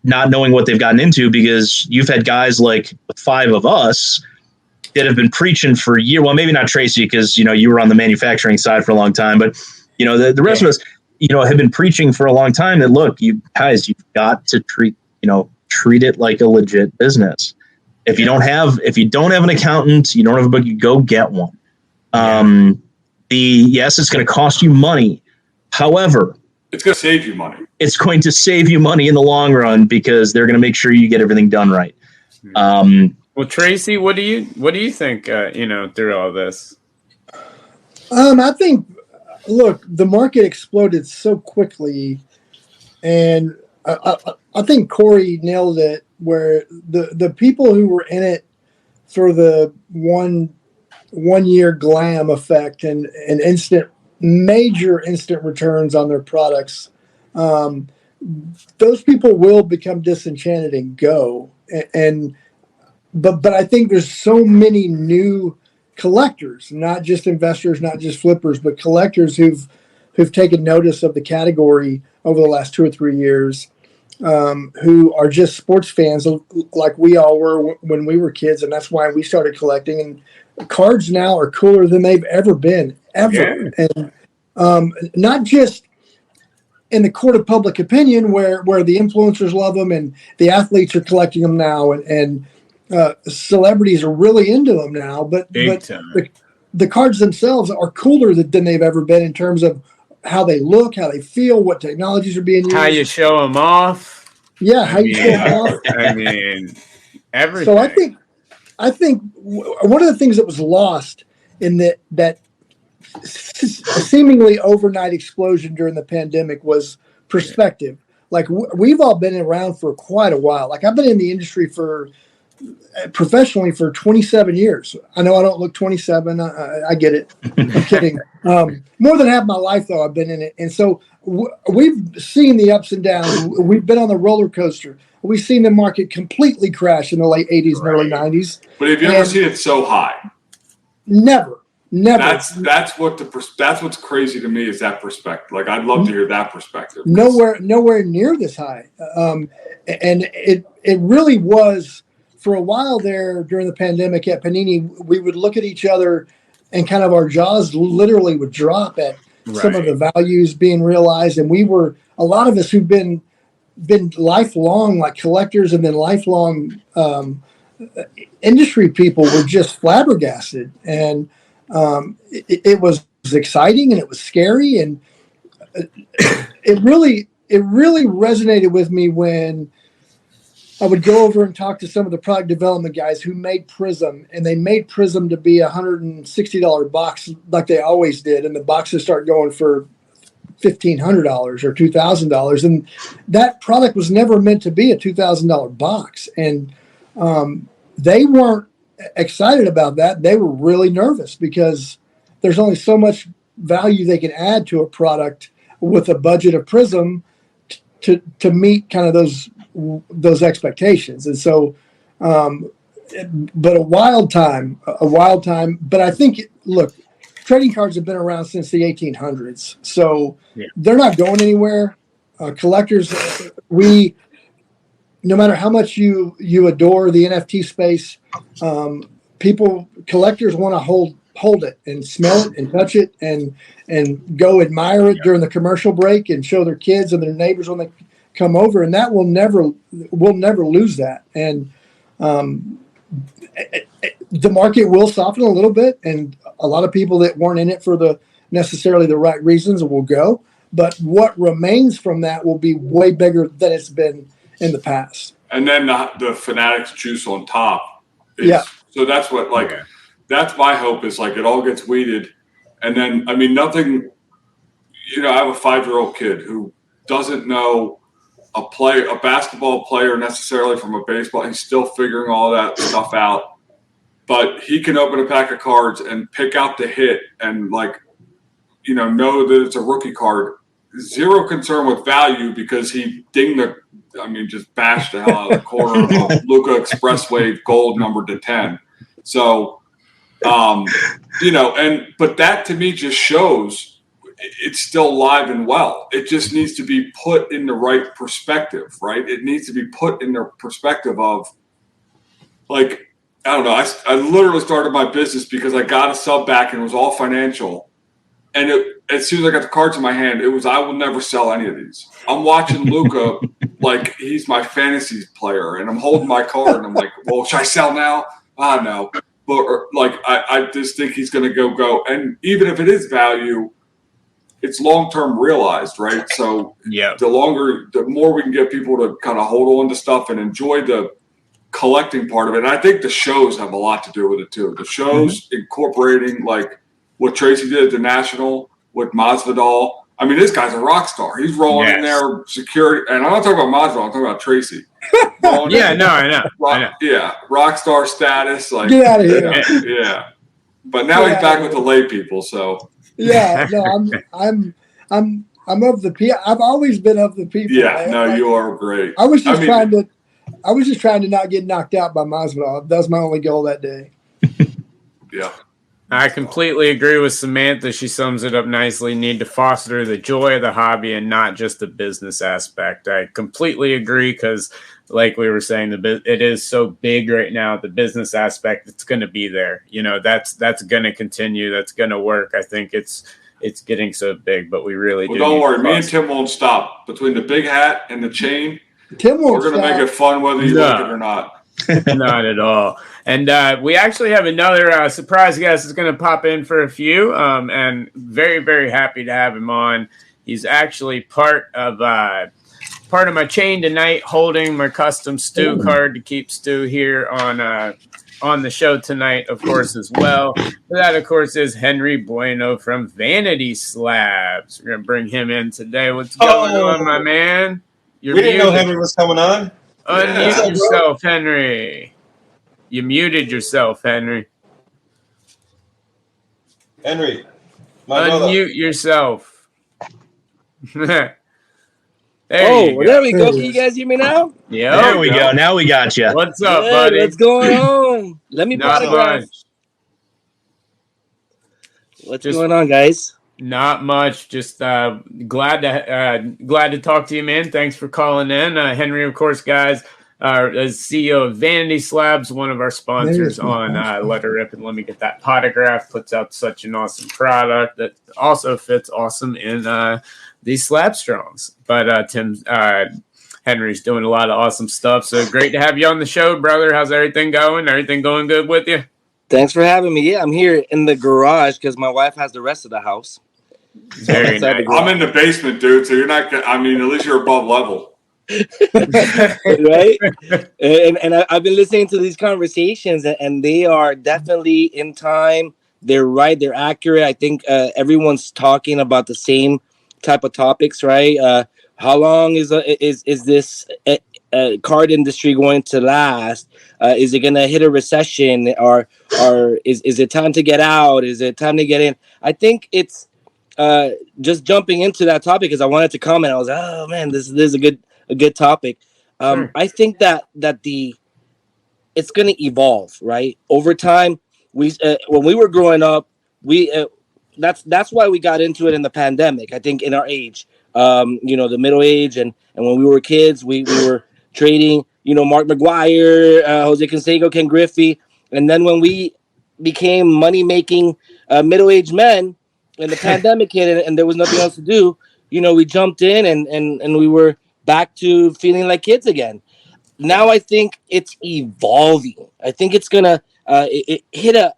Speaker 3: not knowing what they've gotten into, because you've had guys like 5 of us that have been preaching for years. Well, maybe not Tracy, because, you were on the manufacturing side for a long time, but, the rest of us, have been preaching for a long time that, look, you guys, you've got to treat it like a legit business. If you don't have an accountant, you don't have a book, you go get one. Yes, it's going to cost you money. However,
Speaker 5: it's going to save you money.
Speaker 3: It's going to save you money in the long run because they're going to make sure you get everything done right.
Speaker 2: Well, Tracy, what do you think? Through all this,
Speaker 6: I think, look, the market exploded so quickly, and I think Corey nailed it. Where the people who were in it for the one year glam effect and major instant returns on their products, those people will become disenchanted and go. But I think there's so many new collectors, not just investors, not just flippers, but collectors who've taken notice of the category over the last 2 or 3 years. who are just sports fans like we all were when we were kids, and that's why we started collecting. And cards now are cooler than they've ever been, ever.
Speaker 2: Yeah.
Speaker 6: And not just in the court of public opinion where the influencers love them and the athletes are collecting them now, and celebrities are really into them now, but the cards themselves are cooler than they've ever been in terms of how they look, how they feel, what technologies are being used,
Speaker 2: how you show them off.
Speaker 6: Yeah, how you show them off.
Speaker 2: I mean, everything.
Speaker 6: So I think one of the things that was lost in that seemingly overnight explosion during the pandemic was perspective. Like we've all been around for quite a while. Like I've been in the industry professionally for 27 years. I know I don't look 27. I get it. I'm kidding. More than half my life though, I've been in it. And so we've seen the ups and downs. We've been on the roller coaster. We've seen the market completely crash in the late 80s and early 90s.
Speaker 5: But have you ever seen it so high?
Speaker 6: Never.
Speaker 5: That's what's crazy to me is that perspective. Like I'd love to hear that perspective.
Speaker 6: Nowhere near this high. And it really was for a while there during the pandemic at Panini. We would look at each other and kind of our jaws literally would drop at some of the values being realized. And a lot of us who've been lifelong like collectors and then lifelong industry people were just flabbergasted. And it was exciting and it was scary, and it really resonated with me when I would go over and talk to some of the product development guys who made Prism, and they made Prism to be $160 box like they always did, and the boxes start going for $1,500 or $2,000, and that product was never meant to be a $2,000 box, and they weren't excited about that. They were really nervous because there's only so much value they can add to a product with a budget of Prism to meet kind of those expectations. And so, but a wild time, but I think, look, trading cards have been around since the 1800s, so they're not going anywhere. Collectors, no matter how much you adore the NFT space, collectors want to hold it and smell it and touch it and go admire it during the commercial break and show their kids and their neighbors when they come over, and that will never lose that. And the market will soften a little bit, and a lot of people that weren't in it for necessarily the right reasons will go, but what remains from that will be way bigger than it's been in the past.
Speaker 5: And then the fanatics juice on top. So that's what, that's my hope is like it all gets weeded. And then, I mean, nothing, I have a 5-year-old kid who doesn't know a basketball player necessarily from a baseball. He's still figuring all that stuff out, but he can open a pack of cards and pick out the hit and know that it's a rookie card. Zero concern with value because he just bashed the hell out of the corner of a Luka Expresswave gold numbered to 10. So, but that to me just shows it's still alive and well. It just needs to be put in the right perspective, right? It needs to be put in the perspective of, I don't know. I literally started my business because I got a sub back and it was all financial. And as soon as I got the cards in my hand, it was, I will never sell any of these. I'm watching Luka like he's my fantasy player, and I'm holding my card, and I'm like, well, should I sell now? No. But I just think he's going to go. And even if it is value, it's long-term realized, right? So the more we can get people to kind of hold on to stuff and enjoy the collecting part of it. And I think the shows have a lot to do with it too. The shows incorporating what Tracy did at the National with Masvidal. I mean, this guy's a rock star. He's rolling in there, security. And I'm not talking about Masvidal. I'm talking about Tracy. I know. Yeah, rock star status.
Speaker 6: Get out of here.
Speaker 5: Yeah. But now he's back with the lay people, so.
Speaker 6: Yeah, no, I'm of the people. I've always been of the people.
Speaker 5: Yeah, no, you are great.
Speaker 6: I was just trying to not get knocked out by Masvidal. That was my only goal that day.
Speaker 5: Yeah.
Speaker 2: I completely agree with Samantha. She sums it up nicely. Need to foster the joy of the hobby and not just the business aspect. I completely agree because, like we were saying, it is so big right now. The business aspect, it's going to be there. That's going to continue. That's going to work. I think it's getting so big, but we really do.
Speaker 5: Don't worry. Me and Tim won't stop. Between the big hat and the chain,
Speaker 6: Tim won't
Speaker 5: we're going to make it fun whether you like it or not.
Speaker 2: Not at all. And we actually have another surprise guest that's going to pop in for a few, and very, very happy to have him on. He's actually part of my chain tonight, holding my custom Stu card to keep Stu here on the show tonight, of course, as well. That, of course, is Henry Bueno from Vanity Slabs. We're going to bring him in today. What's going on, my man?
Speaker 7: We didn't know Henry was coming on.
Speaker 2: Unmute yourself, Henry. You muted yourself, Henry.
Speaker 7: Henry,
Speaker 2: Unmute yourself.
Speaker 8: There we go. Can you guys hear me now?
Speaker 2: Yeah.
Speaker 3: There we go. Now we got you.
Speaker 2: What's up, buddy?
Speaker 8: What's going on? Let me
Speaker 2: Not
Speaker 8: What's going on, guys?
Speaker 2: Not much. Just glad to talk to you, man. Thanks for calling in, Henry. Of course, guys, as CEO of Vanity Slabs, one of our sponsors on Letter Rip, and let me get that potograph. Puts out such an awesome product that also fits awesome in these SlabStrongs. But Henry's doing a lot of awesome stuff. So great to have you on the show, brother. How's everything going? Everything going good with you?
Speaker 8: Thanks for having me. Yeah, I'm here in the garage because my wife has the rest of the house.
Speaker 2: Very nice.
Speaker 5: I'm in the basement, dude. So you're not. I mean, at least you're above level,
Speaker 8: right? And I've been listening to these conversations, and they are definitely in time. They're right. They're accurate. I think everyone's talking about the same type of topics, right? How long is this card industry going to last? Is it going to hit a recession, or is it time to get out? Is it time to get in? I think it's just jumping into that topic because I wanted to comment. I was, oh man, this is a good topic.
Speaker 2: Sure.
Speaker 8: I think that it's going to evolve, right? Over time, when we were growing up, that's why we got into it in the pandemic. I think in our age, the middle age, and when we were kids, we were trading, Mark McGuire, Jose Canseco, Ken Griffey, and then when we became money-making middle-aged men, and the pandemic hit, and there was nothing else to do, we jumped in, and we were back to feeling like kids again. Now I think it's evolving. I think it's gonna it hit a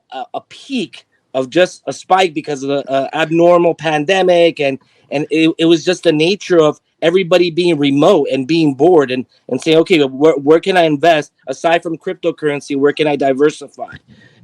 Speaker 8: peak of just a spike because of the abnormal pandemic, and it was just the nature of everybody being remote and being bored and saying, okay, where can I invest aside from cryptocurrency? Where can I diversify?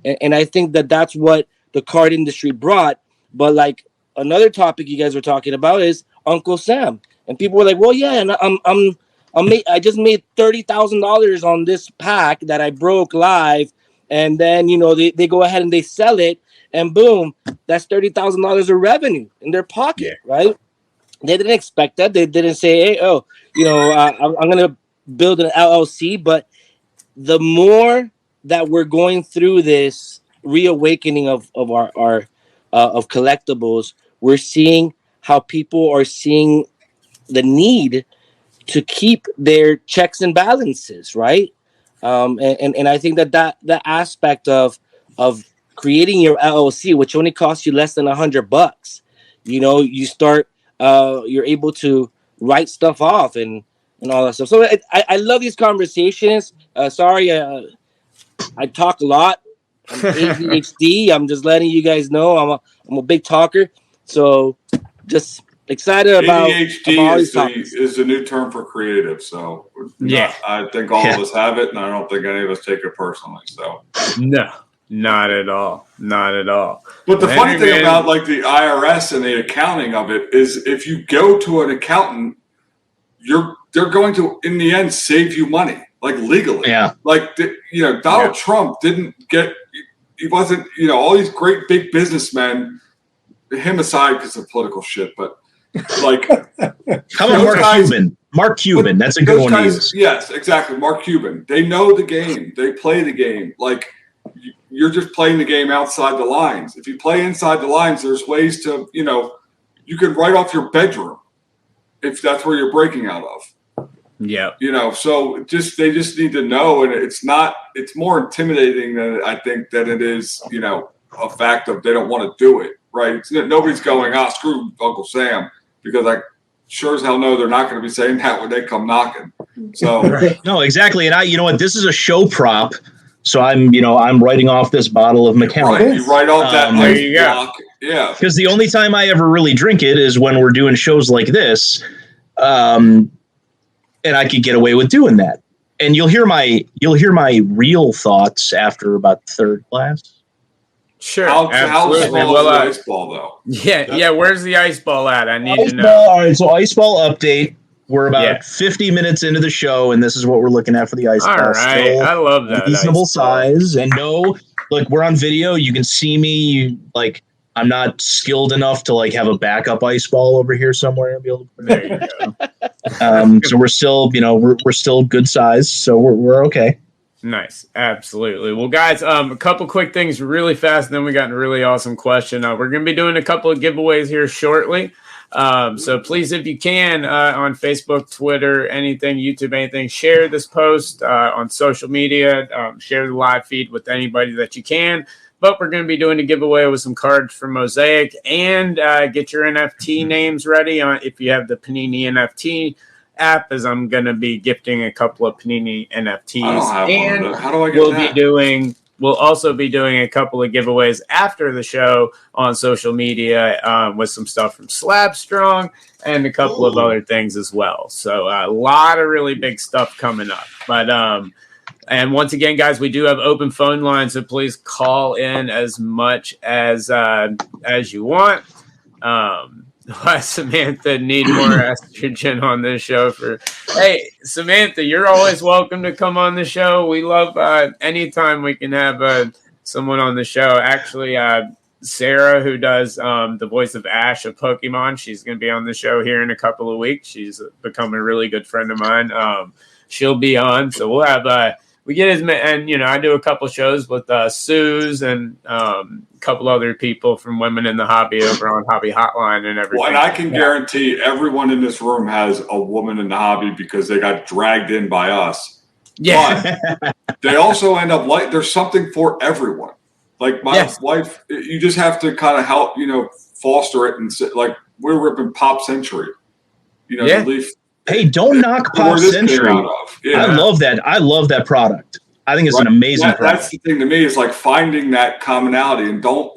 Speaker 8: And I think that's what the card industry brought. But like another topic you guys were talking about is Uncle Sam, and people were like, well, yeah, and I just made $30,000 on this pack that I broke live, and then they go ahead and they sell it, and boom, that's $30,000 of revenue in their pocket, right? They didn't expect that. They didn't say, hey, I'm gonna build an LLC. But the more that we're going through this reawakening of our of collectibles, we're seeing how people are seeing the need to keep their checks and balances, right? And I think that aspect of creating your LLC, which only costs you less than $100, you start, you're able to write stuff off and all that stuff. So I love these conversations. Sorry, I talk a lot. I'm ADHD. I'm just letting you guys know I'm a big talker. So just excited about
Speaker 5: ADHD is the new term for creative. So I think all of us have it, and I don't think any of us take it personally. So
Speaker 2: no, not at all, not at all.
Speaker 5: But the funny thing about like the IRS and the accounting of it is, if you go to an accountant, they're going to in the end save you money, like legally.
Speaker 3: Yeah.
Speaker 5: Like Donald Trump didn't get. He wasn't. All these great big businessmen, him aside because of political shit, but. Like,
Speaker 3: how about Mark Cuban? That's a good one to use.
Speaker 5: Yes, exactly. Mark Cuban. They know the game. They play the game. Like, you're just playing the game outside the lines. If you play inside the lines, there's ways to, you can write off your bedroom if that's where you're breaking out of.
Speaker 2: Yeah.
Speaker 5: So they just need to know. And it's more intimidating than I think that it is, a fact of they don't want to do it. Right. Nobody's going, screw Uncle Sam, because I sure as hell know they're not going to be saying that when they come knocking. So
Speaker 3: no, exactly. And you know what, this is a show prop. So I'm writing off this bottle of Macallan.
Speaker 5: Right. You write off that ice block. Yeah.
Speaker 3: Because the only time I ever really drink it is when we're doing shows like this. And I could get away with doing that. And you'll hear my real thoughts after about the third glass.
Speaker 2: Sure.
Speaker 5: How small is the ice ball, though?
Speaker 2: Yeah. Where's the ice ball at? I need to know.
Speaker 3: All right. So ice ball update. We're about 50 minutes into the show, and this is what we're looking at for the ice ball.
Speaker 2: All right.
Speaker 3: Still
Speaker 2: I love that.
Speaker 3: Reasonable size. And we're on video. You can see me. I'm not skilled enough to have a backup ice ball over here somewhere and be able to put
Speaker 2: There
Speaker 3: it.
Speaker 2: you go.
Speaker 3: So we're still, we're still good size. So we're okay.
Speaker 2: Nice. Absolutely. Well, guys, a couple quick things really fast, and then we got a really awesome question. We're going to be doing a couple of giveaways here shortly. So please, if you can, on Facebook, Twitter, anything, YouTube, anything, share this post on social media, share the live feed with anybody that you can. But we're going to be doing a giveaway with some cards from Mosaic, and get your NFT names ready if you have the Panini NFT app, as I'm going to be gifting a couple of Panini NFTs.
Speaker 5: I don't have
Speaker 2: and
Speaker 5: one. How do I get that?
Speaker 2: We'll also be doing a couple of giveaways after the show on social media with some stuff from SlabStrong and a couple of other things as well. So a lot of really big stuff coming up. But and once again, guys, we do have open phone lines, so please call in as much as you want. Samantha need more estrogen on this show. Hey, Samantha, you're always welcome to come on the show. We love anytime we can have someone on the show. Actually, Sarah, who does the voice of Ash of Pokemon, she's going to be on the show here in a couple of weeks. She's become a really good friend of mine. She'll be on, so we'll have we get and I do a couple shows with Suze and a couple other people from Women in the Hobby over on Hobby Hotline and everything.
Speaker 5: Well, and I can guarantee everyone in this room has a woman in the hobby because they got dragged in by us.
Speaker 2: Yeah.
Speaker 5: But they also end up there's something for everyone. Like my wife, you just have to kind of help, foster it and we're ripping Pop Century. The leaf.
Speaker 3: Hey, don't knock Pop Century.
Speaker 5: Yeah.
Speaker 3: I love that. I love that product. I think it's an amazing product.
Speaker 5: That's the thing to me is finding that commonality, and don't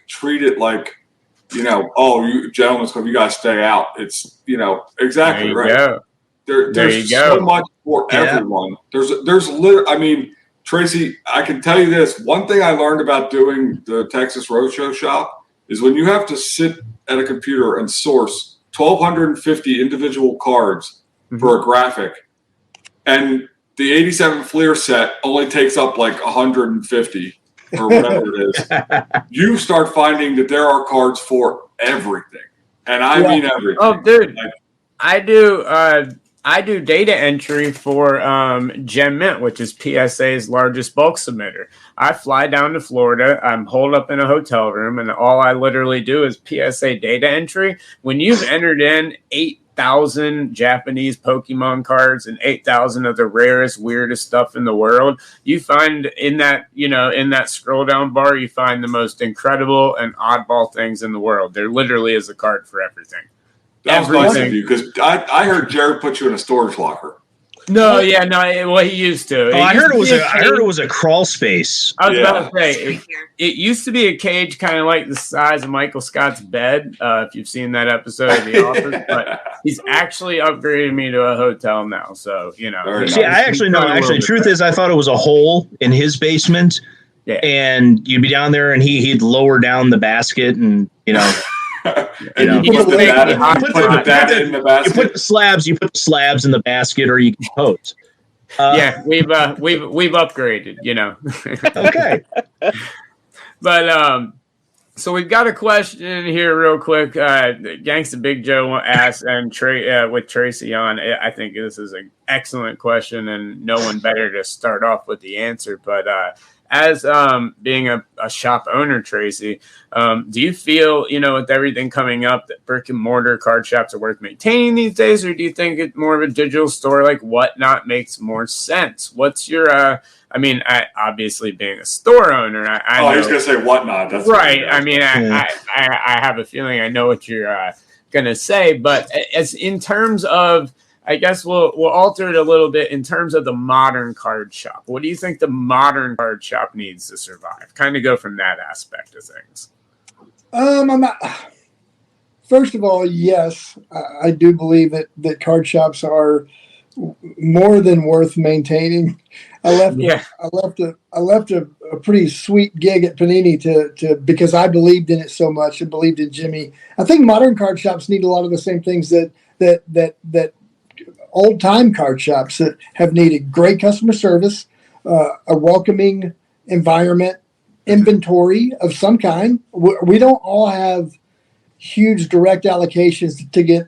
Speaker 5: treat it you gentlemen, you guys stay out. It's exactly right.
Speaker 2: Go.
Speaker 5: There's so much for everyone. There's literally, Tracy, I can tell you this. One thing I learned about doing the Texas Roadshow shop is when you have to sit at a computer and source 1,250 individual cards for a graphic, and the 87 Fleer set only takes up 150 or whatever it is. You start finding that there are cards for everything, and I mean everything.
Speaker 2: Oh, dude, I do data entry for Gem Mint, which is PSA's largest bulk submitter. I fly down to Florida. I'm holed up in a hotel room, and all I literally do is PSA data entry. When you've entered in 8,000 Japanese Pokemon cards and 8,000 of the rarest, weirdest stuff in the world, you find in that scroll down bar, you find the most incredible and oddball things in the world. There literally is a card for everything.
Speaker 5: That was nice of you, because I heard Jared put you in a storage locker.
Speaker 2: No, well, he used to.
Speaker 3: I heard it was a crawl space.
Speaker 2: I was about to say it used to be a cage, kind of like the size of Michael Scott's bed. If you've seen that episode of The Office, but he's actually upgraded me to a hotel now. So See, truth is, I thought it was a hole in his basement, and you'd be down there, and he'd lower down the basket, and
Speaker 5: and you put the data in the basket.
Speaker 3: You put the slabs in the basket, or you can pose.
Speaker 2: We've upgraded,
Speaker 3: Okay.
Speaker 2: But so we've got a question here real quick. Gangsta Big Joe asked, and with Tracy on, I think this is an excellent question, and no one better to start off with the answer. But as being a shop owner, Tracy, do you feel, with everything coming up, that brick and mortar card shops are worth maintaining these days, or do you think it's more of a digital store like Whatnot makes more sense? What's your obviously being a store owner, I know,
Speaker 5: he's gonna say Whatnot. That's
Speaker 2: right. I have a feeling I know what you're gonna say, but as in terms of, I guess we'll alter it a little bit in terms of the modern card shop. What do you think the modern card shop needs to survive? Kind of go from that aspect of things.
Speaker 6: First of all, yes, I do believe that card shops are more than worth maintaining. I left a pretty sweet gig at Panini to because I believed in it so much and believed in Jimmy. I think modern card shops need a lot of the same things that old time card shops that have needed: great customer service, a welcoming environment, inventory of some kind. We don't all have huge direct allocations to get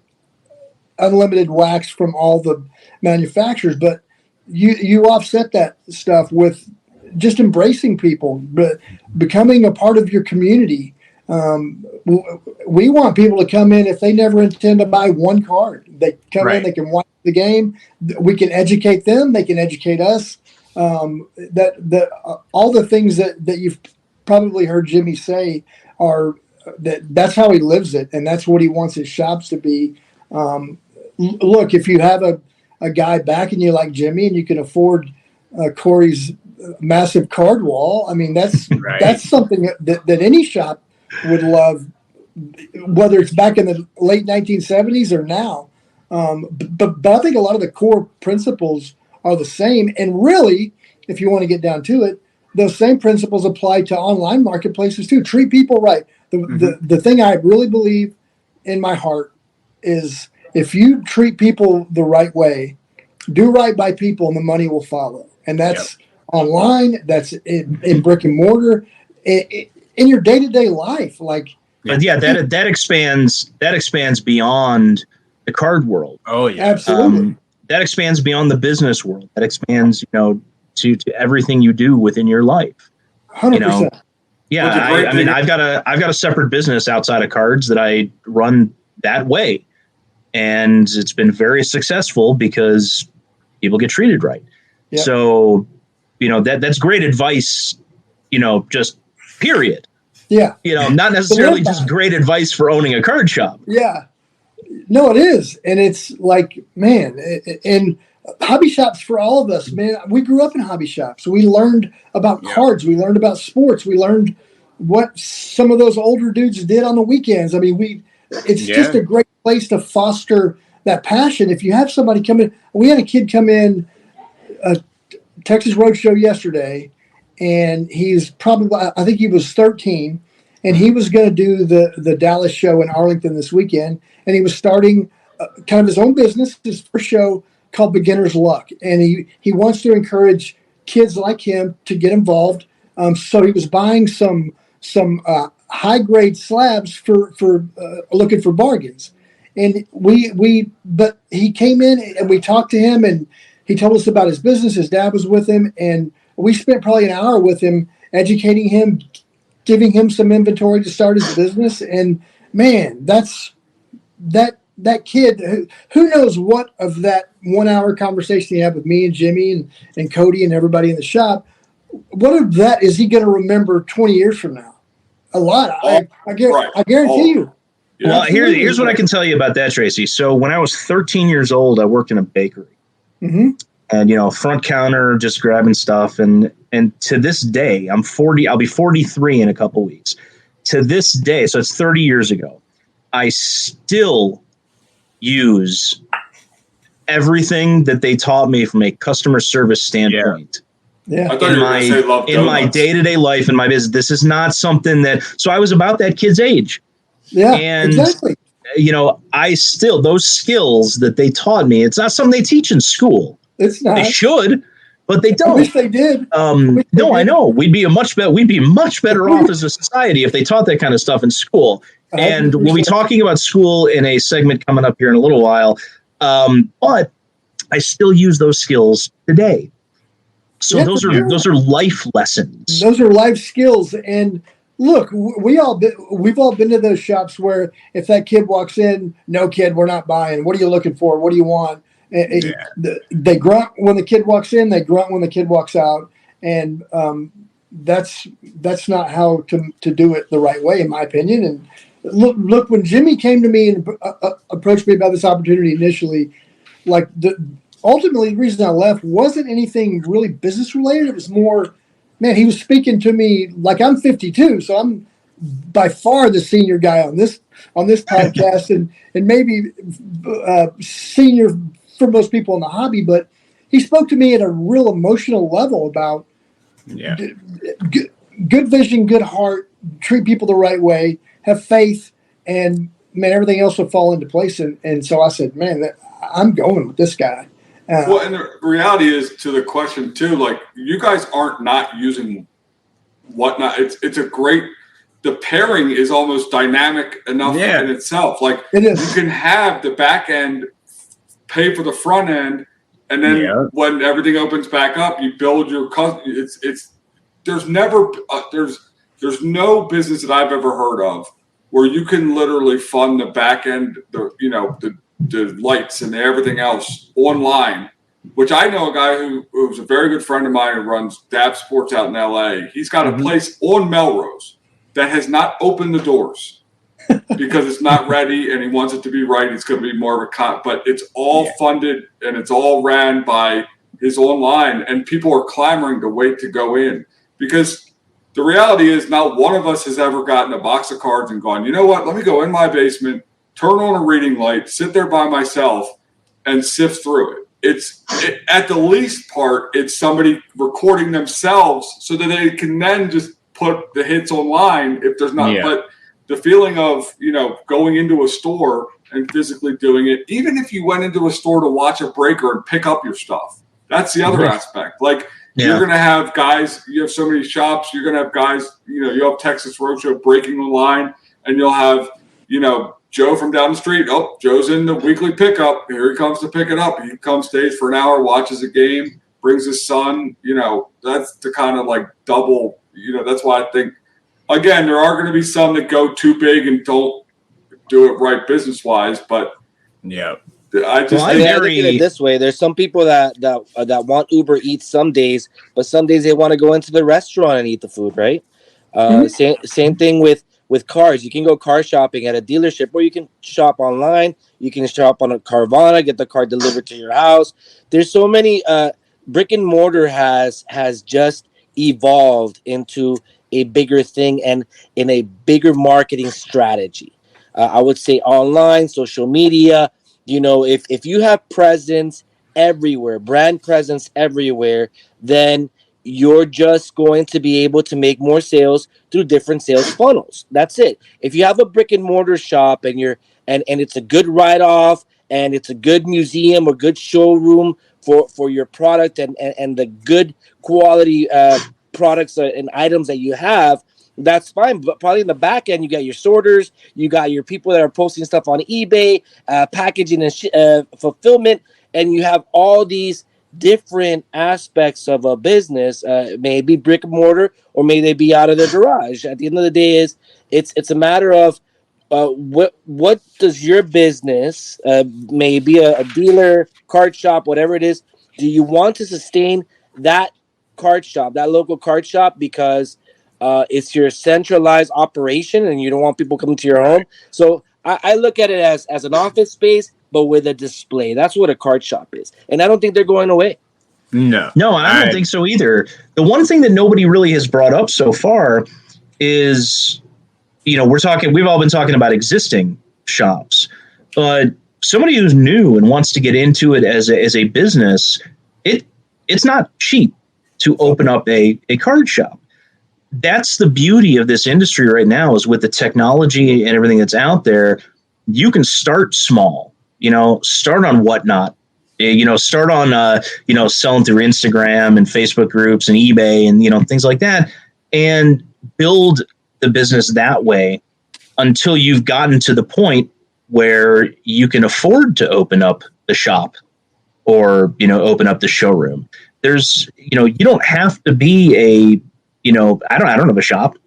Speaker 6: unlimited wax from all the manufacturers, but you offset that stuff with just embracing people, but becoming a part of your community. We want people to come in if they never intend to buy one card. They come in, they can watch the game. We can educate them. They can educate us. All the things that you've probably heard Jimmy say are that's how he lives it, and that's what he wants his shops to be. Look, if you have a guy backing you like Jimmy, and you can afford Corey's massive card wall, I mean that's something that any shop would love, whether it's back in the late 1970s or now. But I think a lot of the core principles are the same. And really, if you want to get down to it, those same principles apply to online marketplaces too. Treat people right. The thing I really believe in my heart is if you treat people the right way, do right by people, and the money will follow. And that's online, that's in brick and mortar, in your day-to-day life.
Speaker 3: That expands beyond the card world.
Speaker 2: Oh yeah,
Speaker 6: absolutely.
Speaker 3: That expands beyond the business world. That expands, to everything you do within your life.
Speaker 6: 100%.
Speaker 3: Yeah, I mean, I've got a separate business outside of cards that I run that way, and it's been very successful because people get treated right. Yep. So, that's great advice. Just period.
Speaker 6: Yeah.
Speaker 3: Not necessarily just great advice for owning a card shop.
Speaker 6: Yeah. No, it is. And it's like, man, and hobby shops for all of us, man, we grew up in hobby shops. We learned about cards. We learned about sports. We learned what some of those older dudes did on the weekends. I mean, it's just a great place to foster that passion. If you have somebody come in, we had a kid come in Texas Roadshow yesterday, and he's probably, I think he was 13, and he was going to do the Dallas show in Arlington this weekend, and he was starting kind of his own business, his first show called Beginner's Luck, and he wants to encourage kids like him to get involved. So he was buying some high grade slabs for looking for bargains, and but he came in and we talked to him, and he told us about his business. His dad was with him, and we spent probably an hour with him, educating him, giving him some inventory to start his business. And man, that kid, who knows what of that 1 hour conversation he had with me and Jimmy and Cody and everybody in the shop, what of that is he going to remember 20 years from now? A lot. I guarantee you.
Speaker 3: Yeah. Well, here's what I can tell you about that, Tracy. So when I was 13 years old, I worked in a bakery. Mm-hmm. And, front counter, just grabbing stuff. And to this day, I'm 40. I'll be 43 in a couple weeks. To this day, so it's 30 years ago, I still use everything that they taught me from a customer service standpoint.
Speaker 5: Yeah. I thought you were going to say love donuts.
Speaker 3: In my day-to-day life, in my business, this is not something that. So I was about that kid's age.
Speaker 6: Yeah,
Speaker 3: and,
Speaker 6: exactly.
Speaker 3: I still, those skills that they taught me, it's not something they teach in school.
Speaker 6: It's not.
Speaker 3: They should, but they don't.
Speaker 6: I wish they did.
Speaker 3: I know. We'd be much better off as a society if they taught that kind of stuff in school. And we'll be talking about school in a segment coming up here in a little while. But I still use those skills today. So
Speaker 6: Yeah,
Speaker 3: those are life lessons.
Speaker 6: Those are life skills. And look, we've all been to those shops where if that kid walks in, no kid, we're not buying. What are you looking for? What do you want? They grunt when the kid walks in. They grunt when the kid walks out. And that's not how to do it the right way, in my opinion. And look, when Jimmy came to me and approached me about this opportunity initially, like ultimately the reason I left wasn't anything really business related. It was more, man, he was speaking to me like I'm 52, so I'm by far the senior guy on this podcast, and maybe senior for most people in the hobby. But he spoke to me at a real emotional level about good vision, good heart, treat people the right way, have faith, and man, everything else will fall into place. And so I said, man, I'm going with this guy.
Speaker 5: Well, and the reality is, to the question too, like, you guys aren't not using whatnot. It's a great, the pairing is almost dynamic enough in itself. Like,
Speaker 6: it is.
Speaker 5: You can have the back end pay for the front end, and then when everything opens back up, you build your there's never there's no business that I've ever heard of where you can literally fund the back end, the lights and everything else online, which I know a guy who's a very good friend of mine who runs Dab Sports out in LA. He's got a place on Melrose that has not opened the doors because it's not ready and he wants it to be right. It's going to be more of but it's all funded and it's all ran by his online, and people are clamoring to wait to go in because the reality is not one of us has ever gotten a box of cards and gone, you know what, let me go in my basement, turn on a reading light, sit there by myself, and sift through it. At the least part, it's somebody recording themselves so that they can then just put the hits online if there's not. But the feeling of, going into a store and physically doing it, even if you went into a store to watch a breaker and pick up your stuff, that's the other aspect. Like, you're going to have guys, you have so many shops, you're going to have guys, you have Texas Roadshow breaking the line, and you'll have, Joe from down the street. Oh, Joe's in the weekly pickup. Here he comes to pick it up. He comes, stays for an hour, watches a game, brings his son. That's the kind of like double, that's why I think, again, there are going to be some that go too big and don't do it right business-wise, but I just
Speaker 8: I look at it this way. There's some people that want Uber Eats some days, but some days they want to go into the restaurant and eat the food, right? Same thing with cars. You can go car shopping at a dealership, or you can shop online. You can shop on a Carvana, get the car delivered to your house. There's so many brick and mortar has just evolved into a bigger thing and in a bigger marketing strategy. I would say online, social media. If you have presence everywhere, brand presence everywhere, then you're just going to be able to make more sales through different sales funnels. That's it. If you have a brick and mortar shop and it's a good write-off and it's a good museum or good showroom for your product and the good quality products and items that you have, that's fine. But probably in the back end, you got your sorters, you got your people that are posting stuff on eBay, packaging and fulfillment, and you have all these different aspects of a business. Maybe brick and mortar, or may they be out of the garage. At the end of the day, it's a matter of what does your business, maybe a dealer, card shop, whatever it is, do you want to sustain that card shop, that local card shop, because it's your centralized operation and you don't want people coming to your home? So I look at it as an office space, but with a display. That's what a card shop is. And I don't think they're going away.
Speaker 3: No, I don't think so either. The one thing that nobody really has brought up so far is, we've all been talking about existing shops, but somebody who's new and wants to get into it as a business, it's not cheap to open up a card shop. That's the beauty of this industry right now, is with the technology and everything that's out there, you can start small, start on Whatnot, start on, selling through Instagram and Facebook groups and eBay and, things like that, and build the business that way until you've gotten to the point where you can afford to open up the shop or, open up the showroom. there's, you don't have to be I don't have a shop.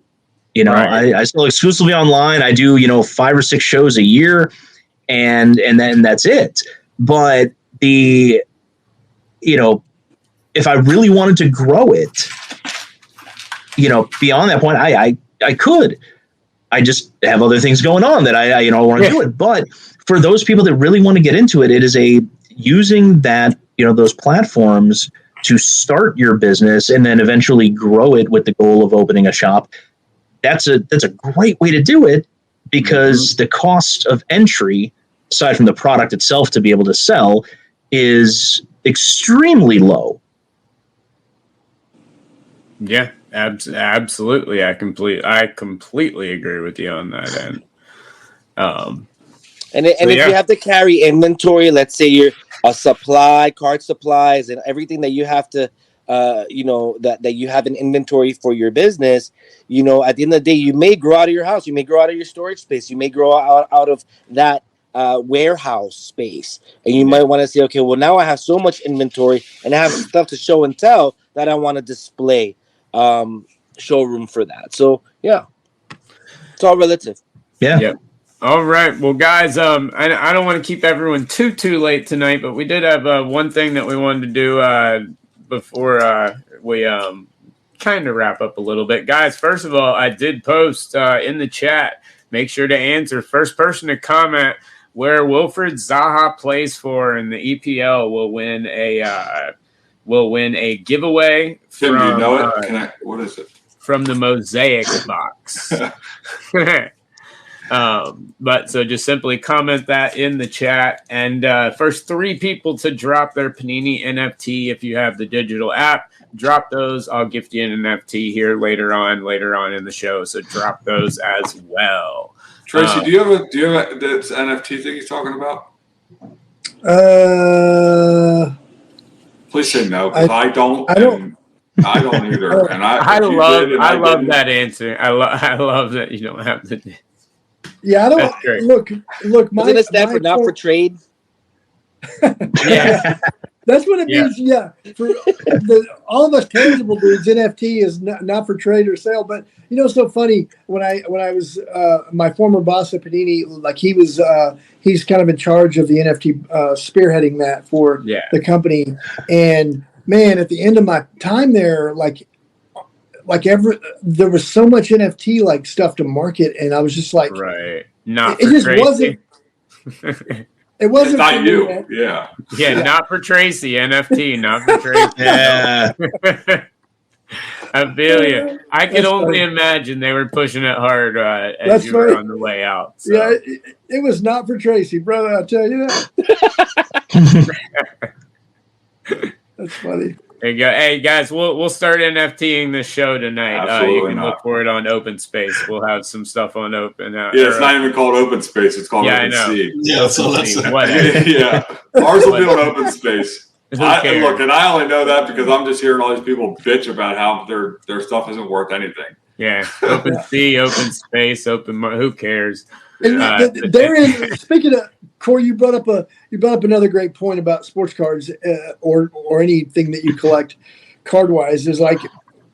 Speaker 2: Right.
Speaker 3: I sell exclusively online. I do, 5 or 6 shows a year, and then that's it. But if I really wanted to grow it, beyond that point, I could. I just have other things going on that I want to do it. But for those people that really want to get into it, it is using that, those platforms to start your business and then eventually grow it with the goal of opening a shop. That's a great way to do it, because the cost of entry, aside from the product itself to be able to sell, is extremely low.
Speaker 2: Yeah, absolutely. I completely agree with you on that end. If
Speaker 8: you have to carry inventory, let's say you're a card supplies, and everything that you have to, that you have an inventory for your business, at the end of the day, you may grow out of your house, you may grow out of your storage space, you may grow out of that warehouse space, and you might want to say, okay, well, now I have so much inventory and I have stuff to show and tell that I want to display showroom for that. So yeah, it's all relative.
Speaker 3: Yeah.
Speaker 2: Yep. All right. Well, guys, I don't want to keep everyone too late tonight, but we did have one thing that we wanted to do before we kind of wrap up a little bit. Guys, first of all, I did post in the chat. Make sure to answer. First person to comment where Wilfred Zaha plays for in the EPL will win a giveaway.
Speaker 5: Tim, do you know it? What is it?
Speaker 2: From the Mosaic box. But so just simply comment that in the chat, and first 3 people to drop their Panini NFT, if you have the digital app, drop those. I'll gift you an NFT here later on in the show. So drop those as well.
Speaker 5: Tracy, do you have this NFT thing he's talking about? Please say no, because I don't either. And
Speaker 2: I love that answer. I love that you don't have the.
Speaker 6: Yeah, I don't look.
Speaker 8: Doesn't it stand for not for trade?
Speaker 2: Yeah,
Speaker 6: that's what it means. Yeah, for all of us tangible dudes, NFT is not for trade or sale. But it's so funny when I was my former boss at Panini, like he's kind of in charge of the NFT spearheading that for the company. And man, at the end of my time there, there was so much NFT like stuff to market, and I was just like,
Speaker 2: right, not
Speaker 6: it just
Speaker 2: Tracy.
Speaker 6: wasn't. It wasn't
Speaker 5: it's not
Speaker 6: for
Speaker 5: you.
Speaker 6: Me,
Speaker 2: yeah, not for Tracy. NFT, not for Tracy.
Speaker 3: Yeah.
Speaker 2: I feel you. I could only imagine they were pushing it hard as you were on the way out. So.
Speaker 6: Yeah, it was not for Tracy, brother. I'll tell you that. That's funny.
Speaker 2: There you go. Hey guys, we'll start NFTing this show tonight. You can look for it on Open Space. We'll have some stuff on Open.
Speaker 5: It's not even called Open Space. It's called Open Sea.
Speaker 4: Yeah, so that's
Speaker 5: yeah. Ours will be on Open Space. And I only know that because I'm just hearing all these people bitch about how their stuff isn't worth anything.
Speaker 2: Yeah, Open Sea, Open Space, who cares?
Speaker 6: Speaking of Corey, you brought up another great point about sports cards or anything that you collect card wise. Is like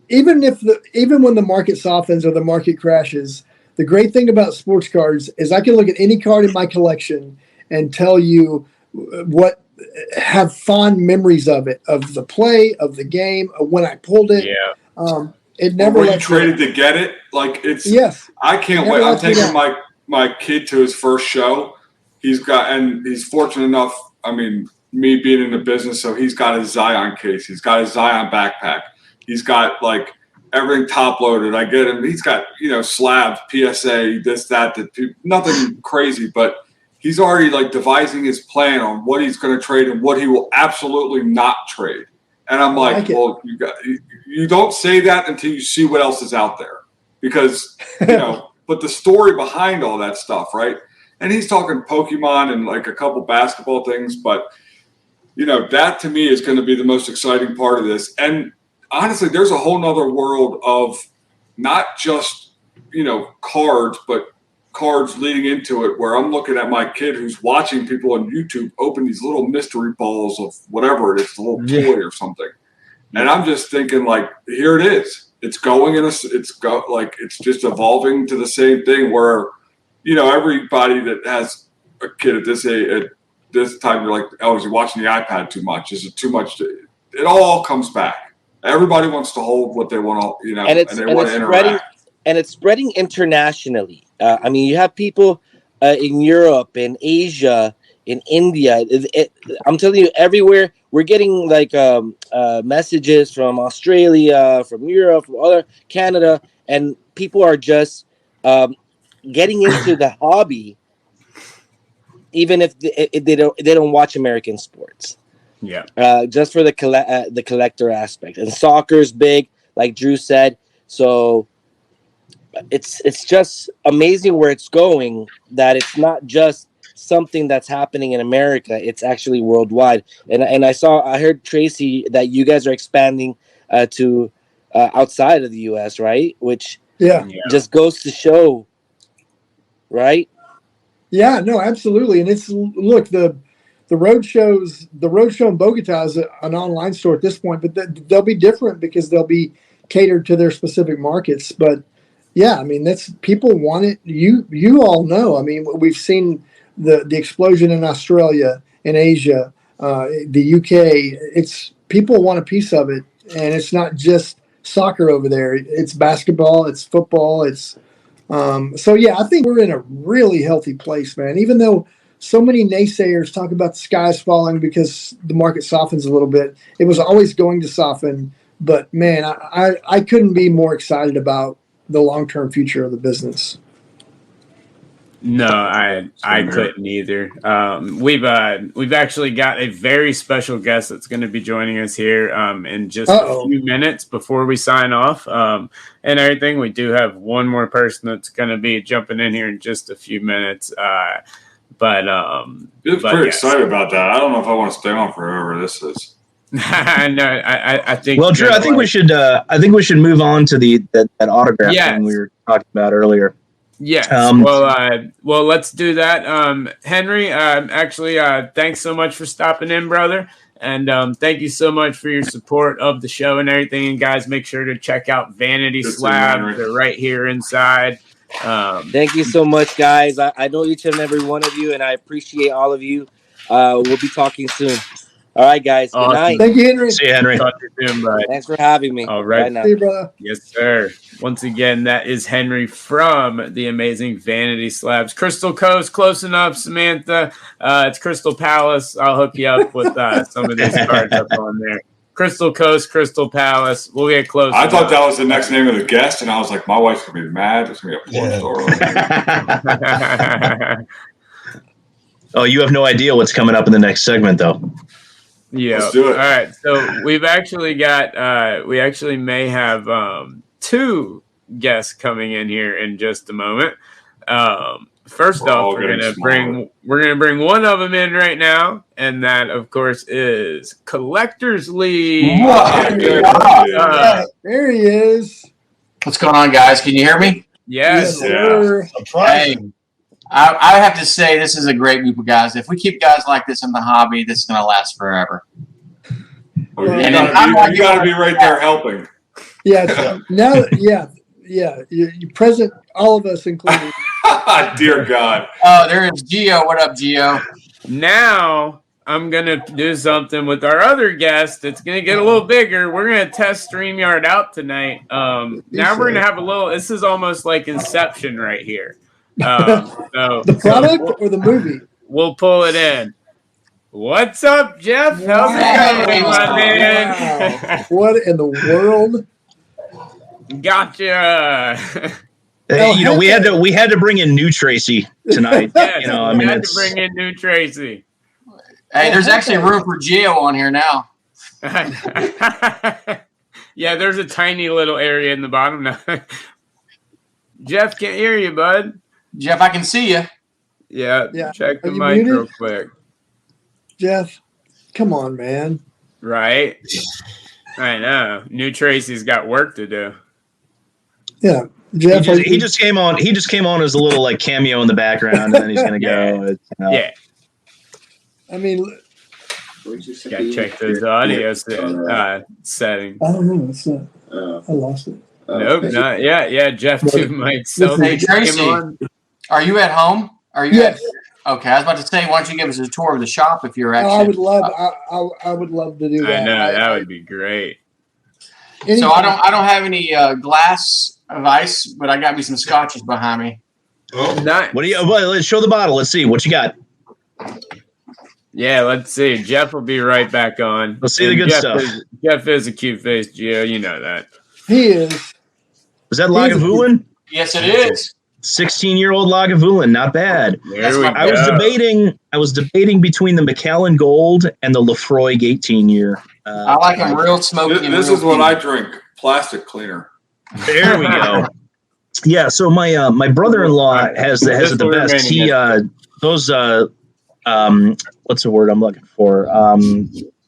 Speaker 6: even when the market softens or the market crashes, the great thing about sports cards is I can look at any card in my collection and tell you have fond memories of it, of the play, of the game, of when I pulled it.
Speaker 2: Yeah.
Speaker 6: It never
Speaker 5: were you traded to get it? Like it's
Speaker 6: yes.
Speaker 5: I can't wait. I'm taking my kid to his first show. He's fortunate enough. I mean, me being in the business, so he's got his Zion case. He's got his Zion backpack. He's got like everything top loaded. I get him. He's got slabs, PSA, this, that, nothing crazy, but he's already like devising his plan on what he's going to trade and what he will absolutely not trade. And I'm like, well, you don't say that until you see what else is out there, because but the story behind all that stuff, right? And he's talking Pokemon and like a couple basketball things, but that to me is going to be the most exciting part of this. And honestly, there's a whole nother world of not just cards, but cards leading into it, where I'm looking at my kid who's watching people on YouTube open these little mystery balls of whatever it is, a little toy or something. And I'm just thinking, like, here it is. It's going it's just evolving to the same thing where, everybody that has a kid at this age, at this time, you're like, oh, is he watching the iPad too much? Is it too much? It all comes back. Everybody wants to hold what they want to, and they want to interact.
Speaker 8: And it's spreading internationally. You have people in Europe, in Asia, in India. I'm telling you, everywhere we're getting like messages from Australia, from Europe, from other Canada, and people are just getting into the hobby, even if they don't watch American sports.
Speaker 2: Yeah.
Speaker 8: Just for the collector aspect, and soccer's big, like Drew said. So it's just amazing where it's going. That it's not just something that's happening in America; it's actually worldwide. And I heard Tracy that you guys are expanding to outside of the U.S., right? Which just goes to show, right?
Speaker 6: Yeah, no, absolutely. And it's the road shows. The road show in Bogota is an online store at this point, but they'll be different because they'll be catered to their specific markets. But yeah, I mean, that's people want it. You all know. I mean, we've seen the explosion in Australia, in Asia, the UK. It's people want a piece of it, and it's not just soccer over there. It's basketball, it's football, it's so yeah. I think we're in a really healthy place, man. Even though so many naysayers talk about the skies falling because the market softens a little bit, it was always going to soften. But man, I couldn't be more excited about the long-term future of the business.
Speaker 2: No, I couldn't either. We've actually got a very special guest that's going to be joining us here in just a few minutes before we sign off and everything. We do have one more person that's going to be jumping in here in just a few minutes.
Speaker 5: I'm pretty excited about that. I don't know if I want to stay on forever. This is.
Speaker 2: I think.
Speaker 3: Well, Drew, I think we should move on to that autograph thing we were talking about earlier.
Speaker 2: Yes. Well, let's do that. Henry, thanks so much for stopping in, brother. And thank you so much for your support of the show and everything. And guys, make sure to check out Vanity Slab. They're right here inside.
Speaker 8: Thank you so much, guys. I know each and every one of you, and I appreciate all of you. We'll be talking soon. All right, guys. Good night.
Speaker 6: Thank you, Henry.
Speaker 3: See you, Henry.
Speaker 2: Talk to you soon, bud.
Speaker 8: Thanks for having me.
Speaker 2: All right.
Speaker 6: See you, brother.
Speaker 2: Yes, sir. Once again, that is Henry from the amazing Vanity Slabs. Crystal Coast, close enough, Samantha. It's Crystal Palace. I'll hook you up with some of these cards up on there. Crystal Coast, Crystal Palace. We'll get close.
Speaker 5: I thought that was the next name of the guest, and I was like, my wife's going to be mad. There's going to be a porn store.
Speaker 3: Oh, you have no idea what's coming up in the next segment, though.
Speaker 2: Yeah.
Speaker 5: Let's do it.
Speaker 2: All right. So we've actually got we actually may have two guests coming in here in just a moment. First off, we're gonna bring one of them in right now, and that of course is Collectors League.
Speaker 6: There he is.
Speaker 9: What's going on, guys? Can you hear me?
Speaker 2: Yes.
Speaker 9: Hey, I have to say this is a great group of guys. If we keep guys like this in the hobby, this is going to last forever.
Speaker 5: You got to be right there helping.
Speaker 6: Yeah. Now, you present all of us, including.
Speaker 5: Dear God.
Speaker 9: Oh, there is Gio. What up, Gio?
Speaker 2: Now I'm gonna do something with our other guest. It's gonna get a little bigger. We're gonna test StreamYard out tonight. Now we're gonna have a little. This is almost like Inception right here.
Speaker 6: The product or the movie?
Speaker 2: We'll pull it in. What's up, Jeff? How's it going, my man?
Speaker 6: Wow. What in the world?
Speaker 2: Gotcha.
Speaker 3: We had to bring in new Tracy tonight.
Speaker 2: Yes,
Speaker 3: we
Speaker 2: had to bring in new Tracy.
Speaker 9: Hey, there's actually room for Gio on here now.
Speaker 2: Yeah, there's a tiny little area in the bottom now. Jeff, can't hear you, bud.
Speaker 9: Jeff, I can see you.
Speaker 2: Yeah. Check the mic real quick.
Speaker 6: Jeff, come on, man.
Speaker 2: Right? I know. New Tracy's got work to do.
Speaker 6: Yeah. Jeff,
Speaker 3: he just came on. He just came on as a little like cameo in the background, and then he's gonna go.
Speaker 2: Yeah.
Speaker 6: I mean,
Speaker 2: Gotta check those audio settings.
Speaker 6: I don't know. It's I lost it.
Speaker 2: Nope, not yet. Yeah, Jeff too might sell.
Speaker 9: Hey, Tracy, are you at home? Are you?
Speaker 6: Yes.
Speaker 9: Okay, I was about to say, why don't you give us a tour of the shop if you're actually?
Speaker 6: I would love. I would love to do that.
Speaker 2: I know that would be great.
Speaker 9: So I don't have any glass of ice, but I got me some scotches behind me.
Speaker 4: Oh,
Speaker 2: Not.
Speaker 3: What do you? Well, let's show the bottle. Let's see what you got.
Speaker 2: Yeah, let's see. Jeff will be right back on.
Speaker 3: Let's see the good stuff.
Speaker 2: Jeff is a cute face, Gio. You know that.
Speaker 6: He is.
Speaker 3: Was that Lagavulin?
Speaker 9: Yes, it is.
Speaker 3: 16-year-old Lagavulin, not bad.
Speaker 2: There we go.
Speaker 3: I was debating between the Macallan Gold and the Lefroy 18-year.
Speaker 9: I like them real smoky.
Speaker 5: This is what I drink. Plastic cleaner.
Speaker 3: There we go. Yeah, so my brother-in-law has the best. He those what's the word I'm looking for?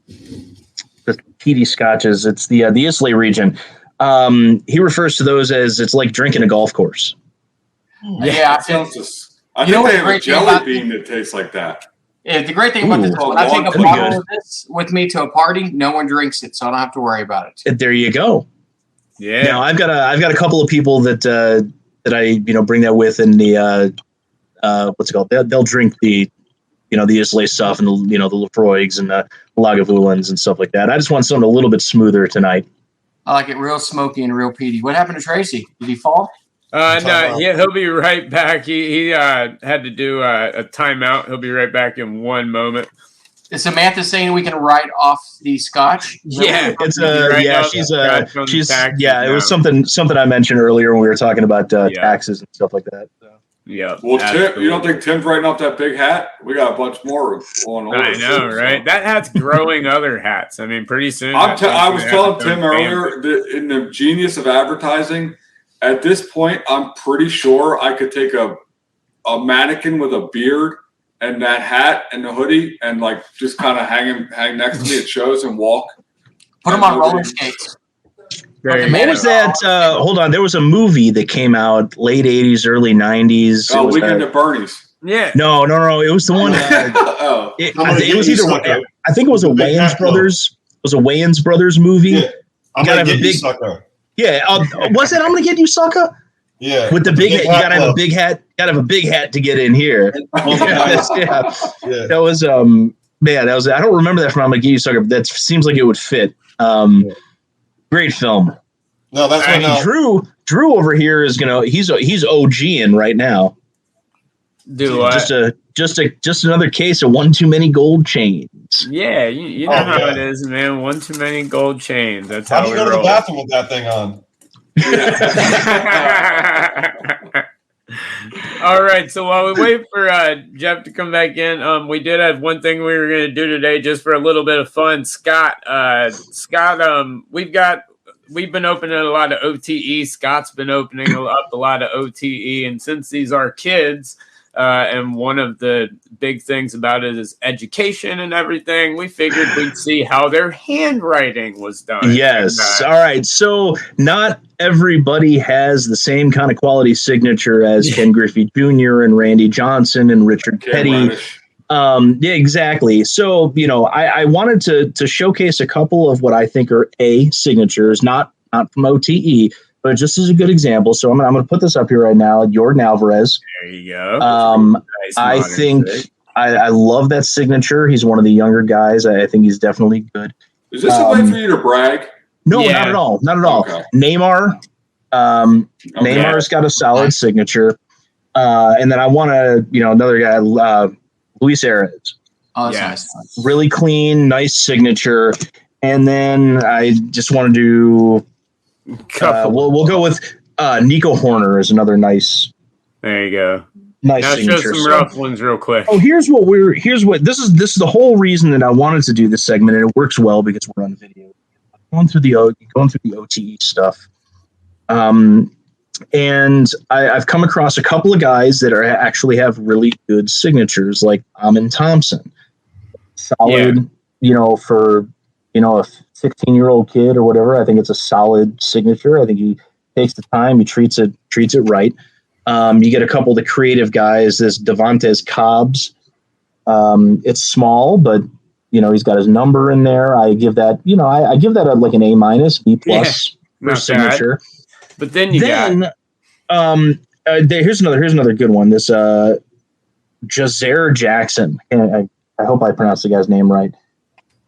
Speaker 3: The peaty scotches. It's the Islay region. He refers to those as it's like drinking a golf course.
Speaker 9: Yeah,
Speaker 5: I think they have a jelly bean that tastes like that.
Speaker 9: Yeah, the great thing about this is when I take a bottle of this with me to a party, no one drinks it, so I don't have to worry about it.
Speaker 3: There you go.
Speaker 2: Yeah.
Speaker 3: Now I've got a couple of people that I bring that with in the what's it called? They'll drink the the Islay stuff and the Lefroigs and the Lagavulins and stuff like that. I just want something a little bit smoother tonight.
Speaker 9: I like it real smoky and real peaty. What happened to Tracy? Did he fall?
Speaker 2: No, he'll be right back. He had to do a timeout. He'll be right back in one moment.
Speaker 9: Is Samantha saying we can write off the scotch?
Speaker 2: Yeah,
Speaker 3: it's it was something I mentioned earlier when we were talking about taxes and stuff like that. So.
Speaker 2: Yeah.
Speaker 5: Well, Tim, you don't think Tim's writing off that big hat? We got a bunch more on order.
Speaker 2: I know, right? That hat's growing other hats. I mean, pretty soon.
Speaker 5: I was telling Tim earlier that in the genius of advertising, at this point, I'm pretty sure I could take a mannequin with a beard and that hat and the hoodie and like just kind of hang next to me at shows and walk.
Speaker 9: Put them on roller skates.
Speaker 3: What was that? Hold on. There was a movie that came out late 80s, early 90s.
Speaker 5: Oh, Weekend at Bernie's.
Speaker 3: Yeah. No. It was the one. It was either. I think it was a Wayans Brothers. It was a Wayans Brothers movie.
Speaker 7: Yeah. I'm gonna get you, sucker.
Speaker 3: Yeah. Was it? I'm gonna get you, sucker.
Speaker 7: Yeah.
Speaker 3: With the big hat, you gotta have a big hat. Gotta have a big hat to get in here. That was man. That was. I don't remember that from I'm gonna get you, sucker. But that seems like it would fit. Great film.
Speaker 7: No, that's what
Speaker 3: Drew over here is he's OGing right now. Just another case of one too many gold chains.
Speaker 2: Yeah, you know how it is, man. One too many gold chains. That's how
Speaker 7: do you go to the bathroom with that thing on?
Speaker 2: All right, so while we wait for Jeff to come back in, we did have one thing we were going to do today just for a little bit of fun. Scott, we've been opening a lot of OTE. Scott's been opening up a lot of OTE, and since these are kids, and one of the big things about it is education and everything, we figured we'd see how their handwriting was done.
Speaker 3: Yes. All right. So not everybody has the same kind of quality signature as Ken Griffey Jr. and Randy Johnson and Richard Petty. Yeah, exactly. So, I wanted to showcase a couple of what I think are signatures, not from OTE, but just as a good example. So I'm going to put this up here right now. Jordan Alvarez.
Speaker 2: There you go. Nice
Speaker 3: I think I love that signature. He's one of the younger guys. I think he's definitely good.
Speaker 5: Is this a way for you to brag?
Speaker 3: No, not at all. Not at all. Okay. Neymar. Neymar's got a solid signature. And then I want another guy, Luis Arias.
Speaker 9: Oh, that's nice.
Speaker 3: Really clean, nice signature. And then I just want to do. We'll go with Nico Horner is another nice.
Speaker 2: There you go.
Speaker 3: Nice
Speaker 2: now
Speaker 3: signature.
Speaker 2: Show some rough ones real quick.
Speaker 3: Oh, this is the whole reason that I wanted to do this segment, and it works well because we're on video. Going through the OTE stuff, and I've come across a couple of guys that actually have really good signatures, like Amin Thompson. Solid, for a 16-year-old kid or whatever. I think it's a solid signature. I think he takes the time, he treats it right. You get a couple of the creative guys, this Devontae Cobbs. It's small, but he's got his number in there. I give that, I give that like an A-, B+ for signature.
Speaker 2: Bad. But then
Speaker 3: here's another good one. This Jazair Jackson. And I hope I pronounced the guy's name right.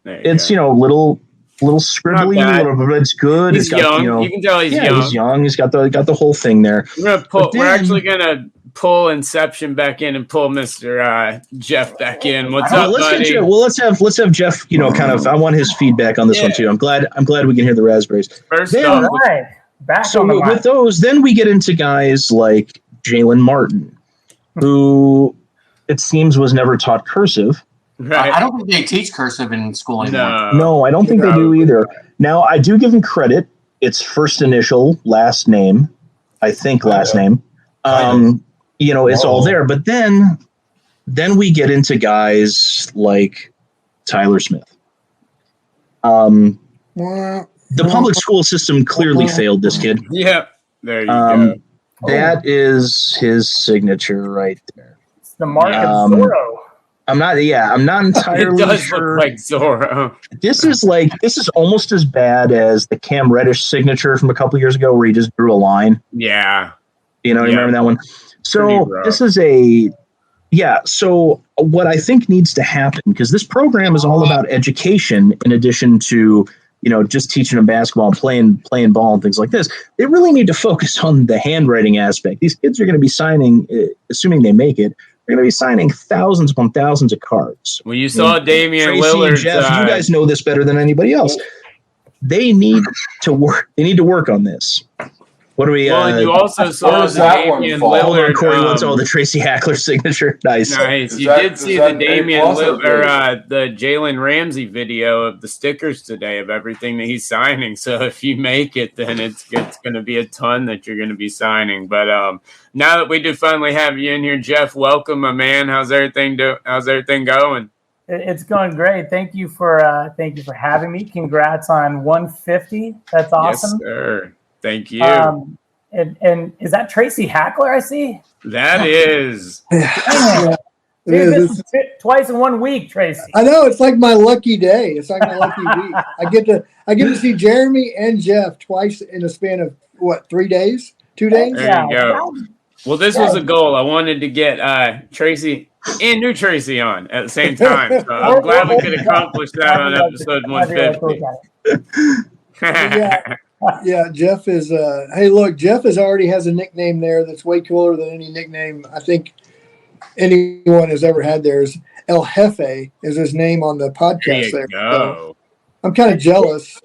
Speaker 3: It's little scribbly, but it's good.
Speaker 2: He's young. You can tell he's young.
Speaker 3: He's young. He's got the whole thing there.
Speaker 2: We're actually gonna pull Inception back in and pull Mr. Jeff back in. What's up, buddy?
Speaker 3: Let's have Jeff. Kind of. I want his feedback on this one too. I'm glad we can hear the raspberries.
Speaker 2: First off,
Speaker 10: back on the
Speaker 3: with those, then we get into guys like Jalen Martin, who it seems was never taught cursive.
Speaker 2: Right.
Speaker 9: I don't think they teach cursive in school anymore.
Speaker 3: No, I don't think they do either. Now, I do give him credit. It's first initial, last name. I think last name. It's all there. But then we get into guys like Tyler Smith. The public school system clearly failed this kid.
Speaker 2: Yeah, there you go.
Speaker 3: That is his signature right there.
Speaker 10: It's the mark of Zorro.
Speaker 3: I'm not entirely
Speaker 2: it does
Speaker 3: sure.
Speaker 2: Look like Zorro.
Speaker 3: This is almost as bad as the Cam Reddish signature from a couple years ago where he just drew a line.
Speaker 2: Yeah.
Speaker 3: You remember that one? So this is so what I think needs to happen, because this program is all about education in addition to, just teaching them basketball and playing ball and things like this. They really need to focus on the handwriting aspect. These kids are going to be signing, assuming they make it, they're going to be signing thousands upon thousands of cards.
Speaker 2: Well, you saw Damian
Speaker 3: Tracy
Speaker 2: Lillard.
Speaker 3: And Jeff, you guys know this better than anybody else. They need to work. They need to work on this. What do we?
Speaker 2: Well, you also saw Damian Lillard.
Speaker 3: Corey wants the Tracy Hackler signature. Nice.
Speaker 2: You did see the Damian Lillard, the Jalen Ramsey video of the stickers today of everything that he's signing. So if you make it, then it's going to be a ton that you're going to be signing. But now that we do finally have you in here, Jeff, welcome, my man. How's everything going?
Speaker 10: It's going great. Thank you for having me. Congrats on 150. That's awesome.
Speaker 2: Yes, sir. Thank you.
Speaker 10: And is that Tracy Hackler I see?
Speaker 2: That is.
Speaker 10: This is twice in 1 week, Tracy.
Speaker 6: I know, it's like my lucky day. It's like my lucky week. I get to see Jeremy and Jeff twice in a span of 3 days? 2 days?
Speaker 2: There you go. Well, this was a goal. I wanted to get Tracy and new Tracy on at the same time. So I'm glad we could accomplish that on episode 150.
Speaker 6: Yeah, Jeff is. Hey, look, Jeff already has a nickname there that's way cooler than any nickname I think anyone has ever had. There's El Jefe is his name on the podcast there. So I'm kind of jealous.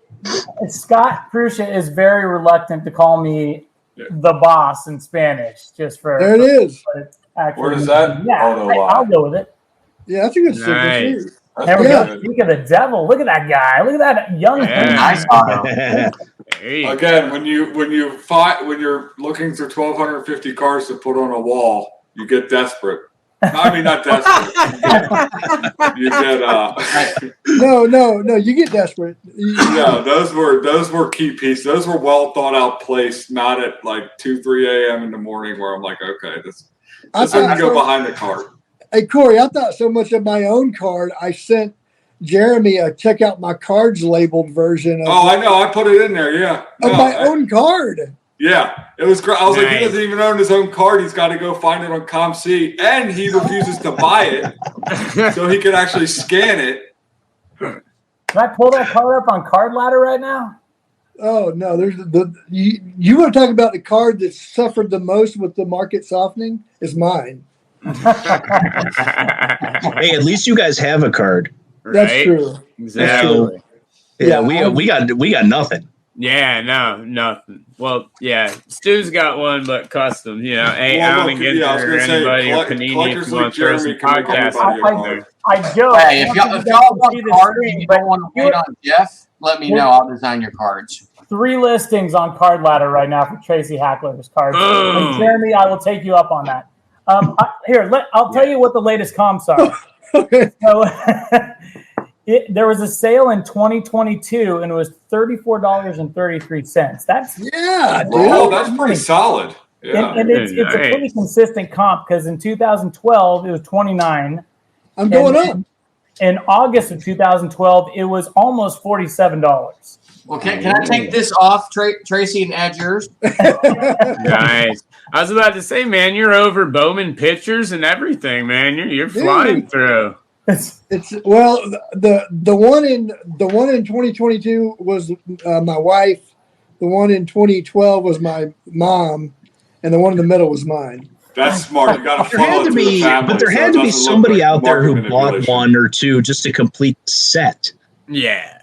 Speaker 10: Scott Crucia is very reluctant to call me the boss in Spanish. Just for
Speaker 6: there it is.
Speaker 5: Where does that?
Speaker 10: Yeah, I'll go with it.
Speaker 6: Yeah, that's a good signature.
Speaker 10: There we go. Speak of the devil. Look at that guy. Look at that young
Speaker 9: nice auto.
Speaker 5: Again, when you're looking through 1,250 cards to put on a wall, you get desperate. I mean, not desperate. You get
Speaker 6: No, you get desperate.
Speaker 5: No, those were key pieces. Those were well thought out placed, not at like 2-3 a.m. in the morning where I'm like, okay, this doesn't go behind the card.
Speaker 6: Hey, Corey, I thought so much of my own card. I sent Jeremy a check out my cards labeled version.
Speaker 5: I know. I put it in there. Yeah.
Speaker 6: Of my own card.
Speaker 5: Yeah. It was great. I was like, he doesn't even own his own card. He's got to go find it on ComC. And he refuses to buy it so he can actually scan it.
Speaker 10: Can I pull that card up on Card Ladder right now?
Speaker 6: Oh, no. There's you want to talk about the card that suffered the most with the market softening? Is mine.
Speaker 3: Hey, at least you guys have a card.
Speaker 6: That's true.
Speaker 2: Exactly.
Speaker 3: So, we got nothing.
Speaker 2: Yeah, no, nothing. Well, yeah, Stu's got one, but custom. Alan or anybody or Panini if you want to throw some podcasts.
Speaker 10: I go.
Speaker 9: Hey, if y'all want cards and you don't want to wait on Jeff, let me know. I'll design your cards.
Speaker 10: 3 listings on Card Ladder right now for Tracy Hackler's cards. And Jeremy, I will take you up on that. I'll tell you what the latest comps are. So there was a sale in 2022 and it was $34.33. That's
Speaker 6: dude.
Speaker 5: That's pretty solid. Yeah.
Speaker 10: And it's a pretty consistent comp because in 2012 it was 29.
Speaker 6: I'm going up.
Speaker 10: In August of 2012, it was almost $47.
Speaker 9: Well, can I take this off, Tracy, and add yours?
Speaker 2: Nice. I was about to say, man, you're over Bowman pictures and everything, man. You're flying through.
Speaker 6: It's well, the one in 2022 was my wife. The one in 2012 was my mom, and the one in the middle was mine.
Speaker 5: That's smart. You got to follow
Speaker 3: to be,
Speaker 5: the family,
Speaker 3: but there
Speaker 5: so
Speaker 3: had
Speaker 5: it
Speaker 3: to be
Speaker 5: doesn't look
Speaker 3: somebody
Speaker 5: like
Speaker 3: out there who
Speaker 5: market
Speaker 3: bought
Speaker 5: manipulation.
Speaker 3: one or two just to complete the set.
Speaker 2: Yeah.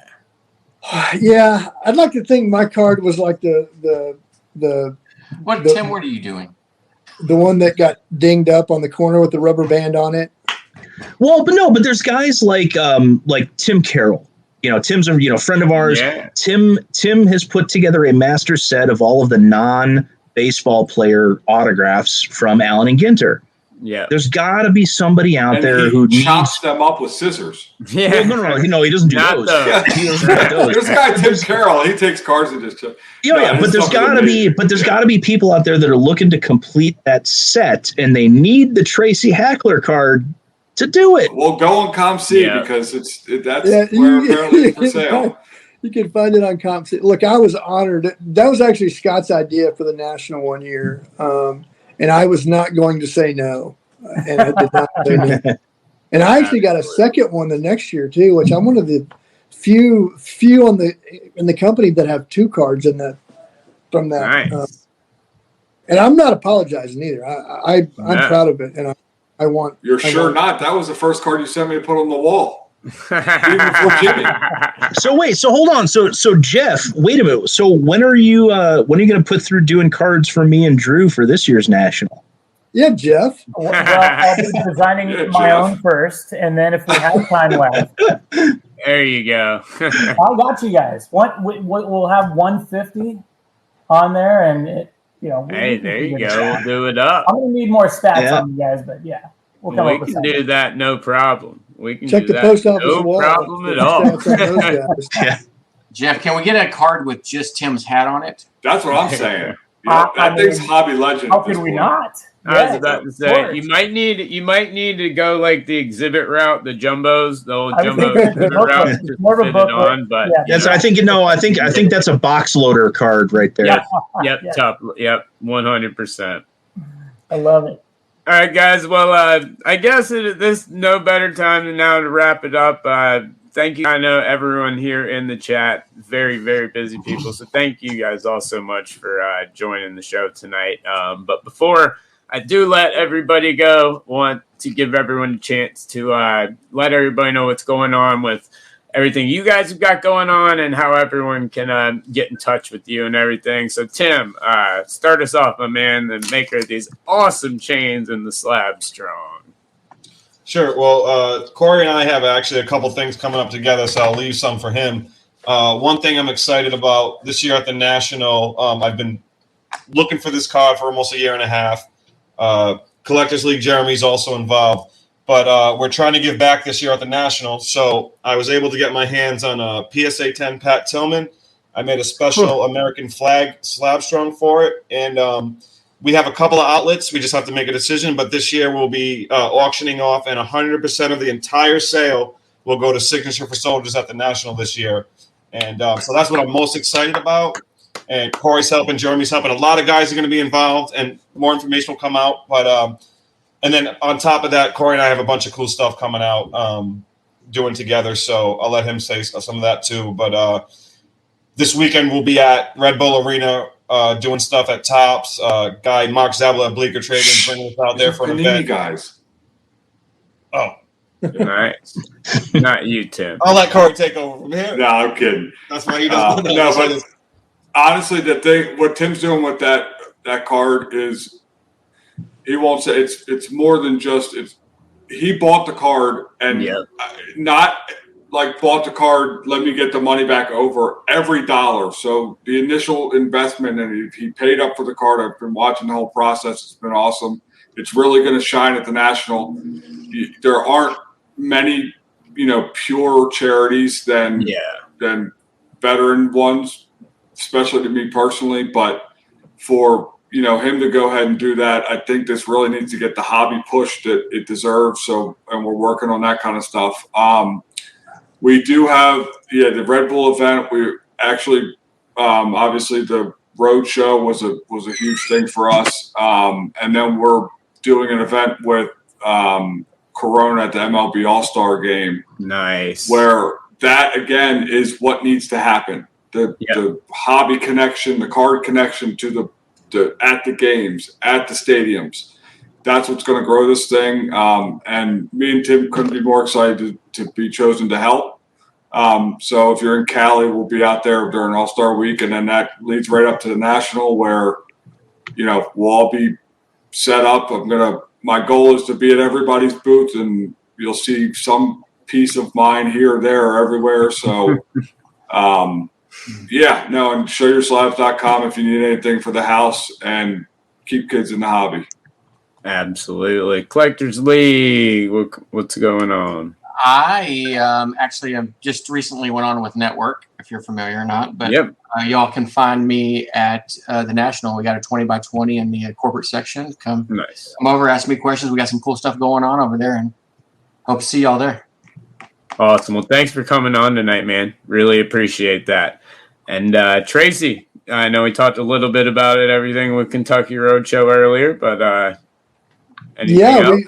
Speaker 6: Yeah, I'd like to think my card was like the
Speaker 9: Tim, what are you doing?
Speaker 6: The one that got dinged up on the corner with the rubber band on it.
Speaker 3: Well, but there's guys like Tim Carroll. You know, Tim's a friend of ours.
Speaker 2: Yeah.
Speaker 3: Tim has put together a master set of all of the non-baseball player autographs from Allen and Ginter.
Speaker 2: Yeah.
Speaker 3: There's got to be somebody out there who
Speaker 5: chops them up with scissors.
Speaker 2: Yeah.
Speaker 3: Well, no, he doesn't do those. He doesn't do those.
Speaker 5: This guy Tim Carroll, he takes cards and just.
Speaker 3: But there's got to be people out there that are looking to complete that set, and they need the Tracy Hackler card to do it.
Speaker 5: Well, go on ComC because that's where apparently it's for sale.
Speaker 6: You can find it on ComC. Look, I was honored. That was actually Scott's idea for the National one year. And I was not going to say no. And I did not say no. And I actually got a second one the next year too, which I'm one of the few in the company that have two cards in that from that.
Speaker 2: Nice.
Speaker 6: And I'm not apologizing either. I'm proud of it, and I want.
Speaker 5: You're sure not? That was the first card you sent me to put on the wall. Even before Jimmy.
Speaker 3: So hold on. So Jeff, wait a minute. So when are you going to put through doing cards for me and Drew for this year's National?
Speaker 6: Yeah, Jeff.
Speaker 10: Well, I'll be designing my own first, and then if we have time left,
Speaker 2: there you go.
Speaker 10: I got you guys. We'll have 150 on there, and
Speaker 2: hey, there you go. We'll do it up.
Speaker 10: I'm gonna need more stats on you guys, but yeah,
Speaker 2: we can do that. No problem. We can
Speaker 6: check
Speaker 2: do
Speaker 6: the
Speaker 2: that.
Speaker 6: post office
Speaker 2: No
Speaker 6: wall.
Speaker 2: problem at all.
Speaker 3: Yeah.
Speaker 9: Jeff, can we get a card with just Tim's hat on it?
Speaker 5: That's what I'm saying. That thing's hobby legend.
Speaker 10: How could we not?
Speaker 2: I was about to say you might need to go like the exhibit route, the jumbos, the old jumbo exhibit route.
Speaker 10: More of a booklet.
Speaker 2: But
Speaker 3: yes, I think I think that's a box loader card right there.
Speaker 2: Yep, top. Yep, 100%.
Speaker 10: I love it.
Speaker 2: All right, guys. Well, I guess this no better time than now to wrap it up. Thank you. I know everyone here in the chat, very, very busy people. So thank you guys all so much for joining the show tonight. But before I do let everybody go, want to give everyone a chance to let everybody know what's going on with everything you guys have got going on and how everyone can get in touch with you and everything. So, Tim, start us off, my man, the maker of these awesome chains in the SlabStrong.
Speaker 4: Sure. Well, Corey and I have actually a couple things coming up together, so I'll leave some for him. One thing I'm excited about this year at the National, I've been looking for this card for almost a year and a half. Collectors League Jeremy's also involved. But we're trying to give back this year at the National. So I was able to get my hands on a PSA 10 Pat Tillman. I made a special American flag SlabStrong for it. And we have a couple of outlets. We just have to make a decision. But this year we'll be auctioning off, and 100% of the entire sale will go to Signature for Soldiers at the National this year. And so that's what I'm most excited about. And Corey's helping, Jeremy's helping. A lot of guys are going to be involved, and more information will come out. But and then on top of that, Corey and I have a bunch of cool stuff coming out doing together. So I'll let him say some of that too. But this weekend we'll be at Red Bull Arena doing stuff at Tops. Guy Mark Zabla at Bleecker Trading bringing us out there for an event.
Speaker 5: Guys.
Speaker 4: Oh.
Speaker 2: Nice. Not you, Tim.
Speaker 4: I'll let Corey take over from here.
Speaker 5: No, I'm kidding.
Speaker 4: That's why he doesn't.
Speaker 5: No, but honestly, the thing, what Tim's doing with that card is, he won't say it's more than just he bought the card and not like bought the card, let me get the money back over every dollar. So the initial investment, and he paid up for the card. I've been watching the whole process. It's been awesome. It's really going to shine at the National. There aren't many, pure charities than veteran ones, especially to me personally, but for him to go ahead and do that. I think this really needs to get the hobby push that it deserves. So, and we're working on that kind of stuff. We do have, the Red Bull event. We actually, obviously the road show was a huge thing for us. And then we're doing an event with Corona at the MLB All-Star game.
Speaker 2: Nice.
Speaker 5: Where that, again, is what needs to happen. The hobby connection, the card connection to the at the games, at the stadiums. That's what's going to grow this thing. And me and Tim couldn't be more excited to be chosen to help. So if you're in Cali, we'll be out there during All-Star Week. And then that leads right up to the National where, we'll all be set up. My goal is to be at everybody's booth, and you'll see some piece of mine here, there, or everywhere. So, and showyourslabs.com if you need anything for the house, and keep kids in the hobby.
Speaker 2: Absolutely. Collectors League, what's going on?
Speaker 9: I actually have just recently went on with Network, if you're familiar or not. But y'all can find me at the National. We got a 20x20 in the corporate section. Come over, ask me questions. We got some cool stuff going on over there, and hope to see y'all there.
Speaker 2: Awesome. Well, thanks for coming on tonight, man. Really appreciate that. And Tracy, I know we talked a little bit about everything with Kentucky Roadshow earlier, but anything else?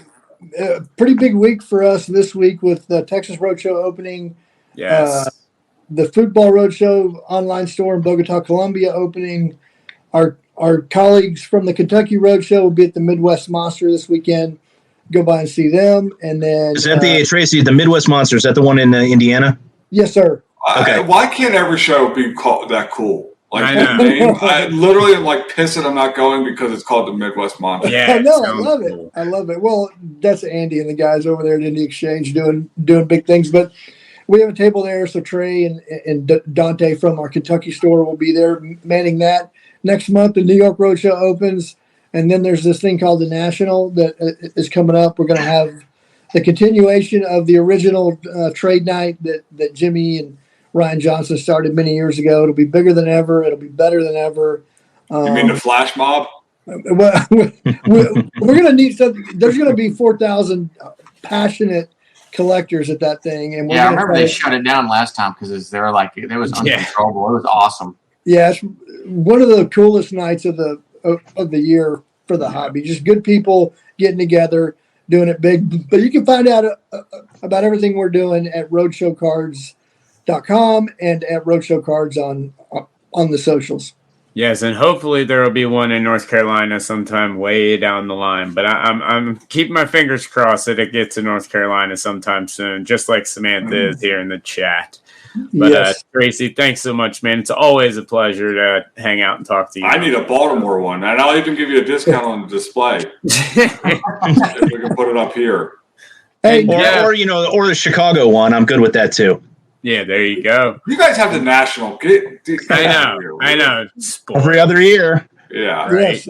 Speaker 6: Pretty big week for us this week with the Texas Roadshow opening.
Speaker 2: Yes.
Speaker 6: The Football Roadshow online store in Bogota, Colombia opening. Our colleagues from the Kentucky Roadshow will be at the Midwest Monster this weekend. Go by and see them. And then
Speaker 3: is that Tracy, the Midwest Monster? Is that the one in Indiana?
Speaker 6: Yes, sir.
Speaker 5: Okay. Why can't every show be called that cool? Like
Speaker 2: I
Speaker 5: that name, I literally am like pissing I'm not going because it's called the Midwest Monster.
Speaker 2: Yeah,
Speaker 6: I know. I love it. I love it. Well, that's Andy and the guys over there at Indie Exchange doing big things. But we have a table there, so Trey and Dante from our Kentucky store will be there manning that. Next month, the New York Roadshow opens, and then there's this thing called the National that is coming up. We're going to have the continuation of the original trade night that Jimmy and Ryan Johnson started many years ago. It'll be bigger than ever. It'll be better than ever.
Speaker 5: You mean the flash mob?
Speaker 6: Well, we're going to need something. There's going to be 4,000 passionate collectors at that thing. And
Speaker 9: I remember they shut it down last time because it was uncontrollable. It was awesome.
Speaker 6: Yeah, it's one of the coolest nights of the year for the hobby. Just good people getting together, doing it big. But you can find out about everything we're doing at roadshowcards.com and at Roadshow Cards on the socials.
Speaker 2: Yes, and hopefully there will be one in North Carolina sometime way down the line. But I'm keeping my fingers crossed that it gets to North Carolina sometime soon, just like Samantha is here in the chat. But Tracy, thanks so much, man. It's always a pleasure to hang out and talk to you.
Speaker 5: I need a Baltimore one, and I'll even give you a discount on the display if we can put it up here.
Speaker 6: Hey,
Speaker 3: or the Chicago one. I'm good with that too.
Speaker 2: Yeah, there you go.
Speaker 5: You guys have the National.
Speaker 2: I know.
Speaker 3: Every other year.
Speaker 5: Yeah.
Speaker 6: Right.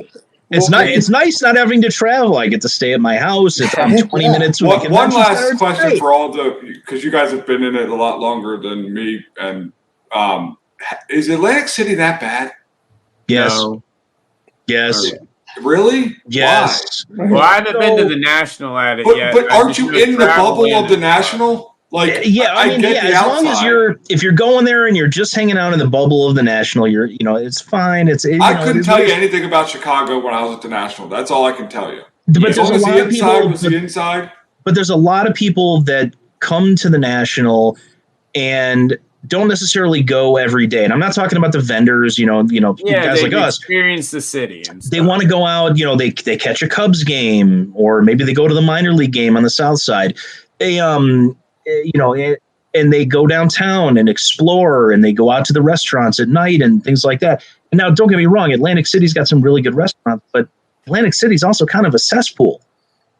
Speaker 3: It's nice not having to travel. I get to stay at my house. It's 20 minutes.
Speaker 5: One last question for all because you guys have been in it a lot longer than me. And is Atlantic City that bad?
Speaker 3: Yes.
Speaker 2: No.
Speaker 3: Yes.
Speaker 5: Really?
Speaker 3: Yes.
Speaker 2: Why? Well, I haven't been to the National at it yet.
Speaker 5: But aren't you in the bubble of the National? Like,
Speaker 3: I mean, as long as if you're going there and you're just hanging out in the bubble of the National, it's fine.
Speaker 5: I couldn't tell you anything about Chicago when I was at the National. That's all I can tell you.
Speaker 3: But there's a lot of people. But there's a lot of people that come to the National and don't necessarily go every day. And I'm not talking about the vendors, guys like us.
Speaker 2: Experience the city. And
Speaker 3: they want to go out. They catch a Cubs game, or maybe they go to the minor league game on the South Side. They and they go downtown and explore, and they go out to the restaurants at night and things like that. And now, don't get me wrong, Atlantic City's got some really good restaurants, but Atlantic City's also kind of a cesspool.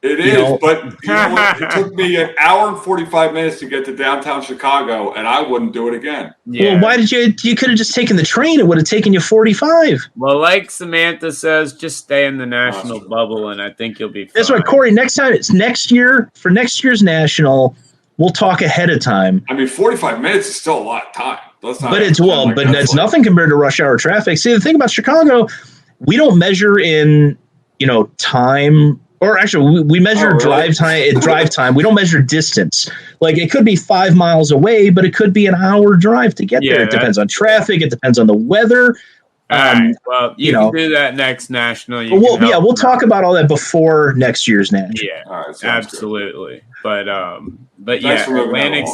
Speaker 5: It is, but it took me an hour and 45 minutes to get to downtown Chicago, and I wouldn't do it again.
Speaker 3: Yeah. Well, why did you could have just taken the train. It would have taken you 45.
Speaker 2: Well, like Samantha says, just stay in the National bubble, and I think you'll be fine.
Speaker 3: That's right, Corey. Next time, it's next year. For next year's National, we'll talk ahead of time.
Speaker 5: I mean, 45 minutes is still a lot of time.
Speaker 3: But it's nothing compared to rush hour traffic. See, the thing about Chicago, we don't measure in, time, or actually we measure drive time. We don't measure distance. Like it could be 5 miles away, but it could be an hour drive to get there. It depends on traffic. It depends on the weather.
Speaker 2: All right. Well, you can do that next national.
Speaker 3: We'll talk about all that before next year's national.
Speaker 2: Yeah, absolutely. Good. But yeah, Atlantic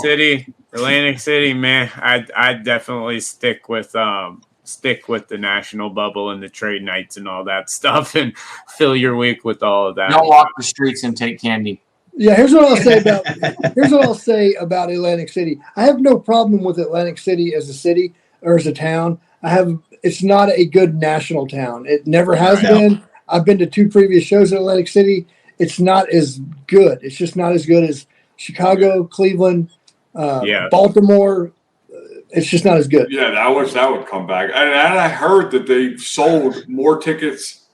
Speaker 2: City, man. I definitely stick with the national bubble and the trade nights and all that stuff, and fill your week with all of that.
Speaker 9: Don't walk the streets and take candy.
Speaker 6: Yeah, here's what I'll say about Atlantic City. I have no problem with Atlantic City as a city or as a town. It's not a good national town. It never has been. I've been to 2 previous shows in Atlantic City. It's not as good. It's just not as good as Chicago, Cleveland, Baltimore. It's just not as good.
Speaker 5: Yeah, I wish that would come back. And I heard that they sold more tickets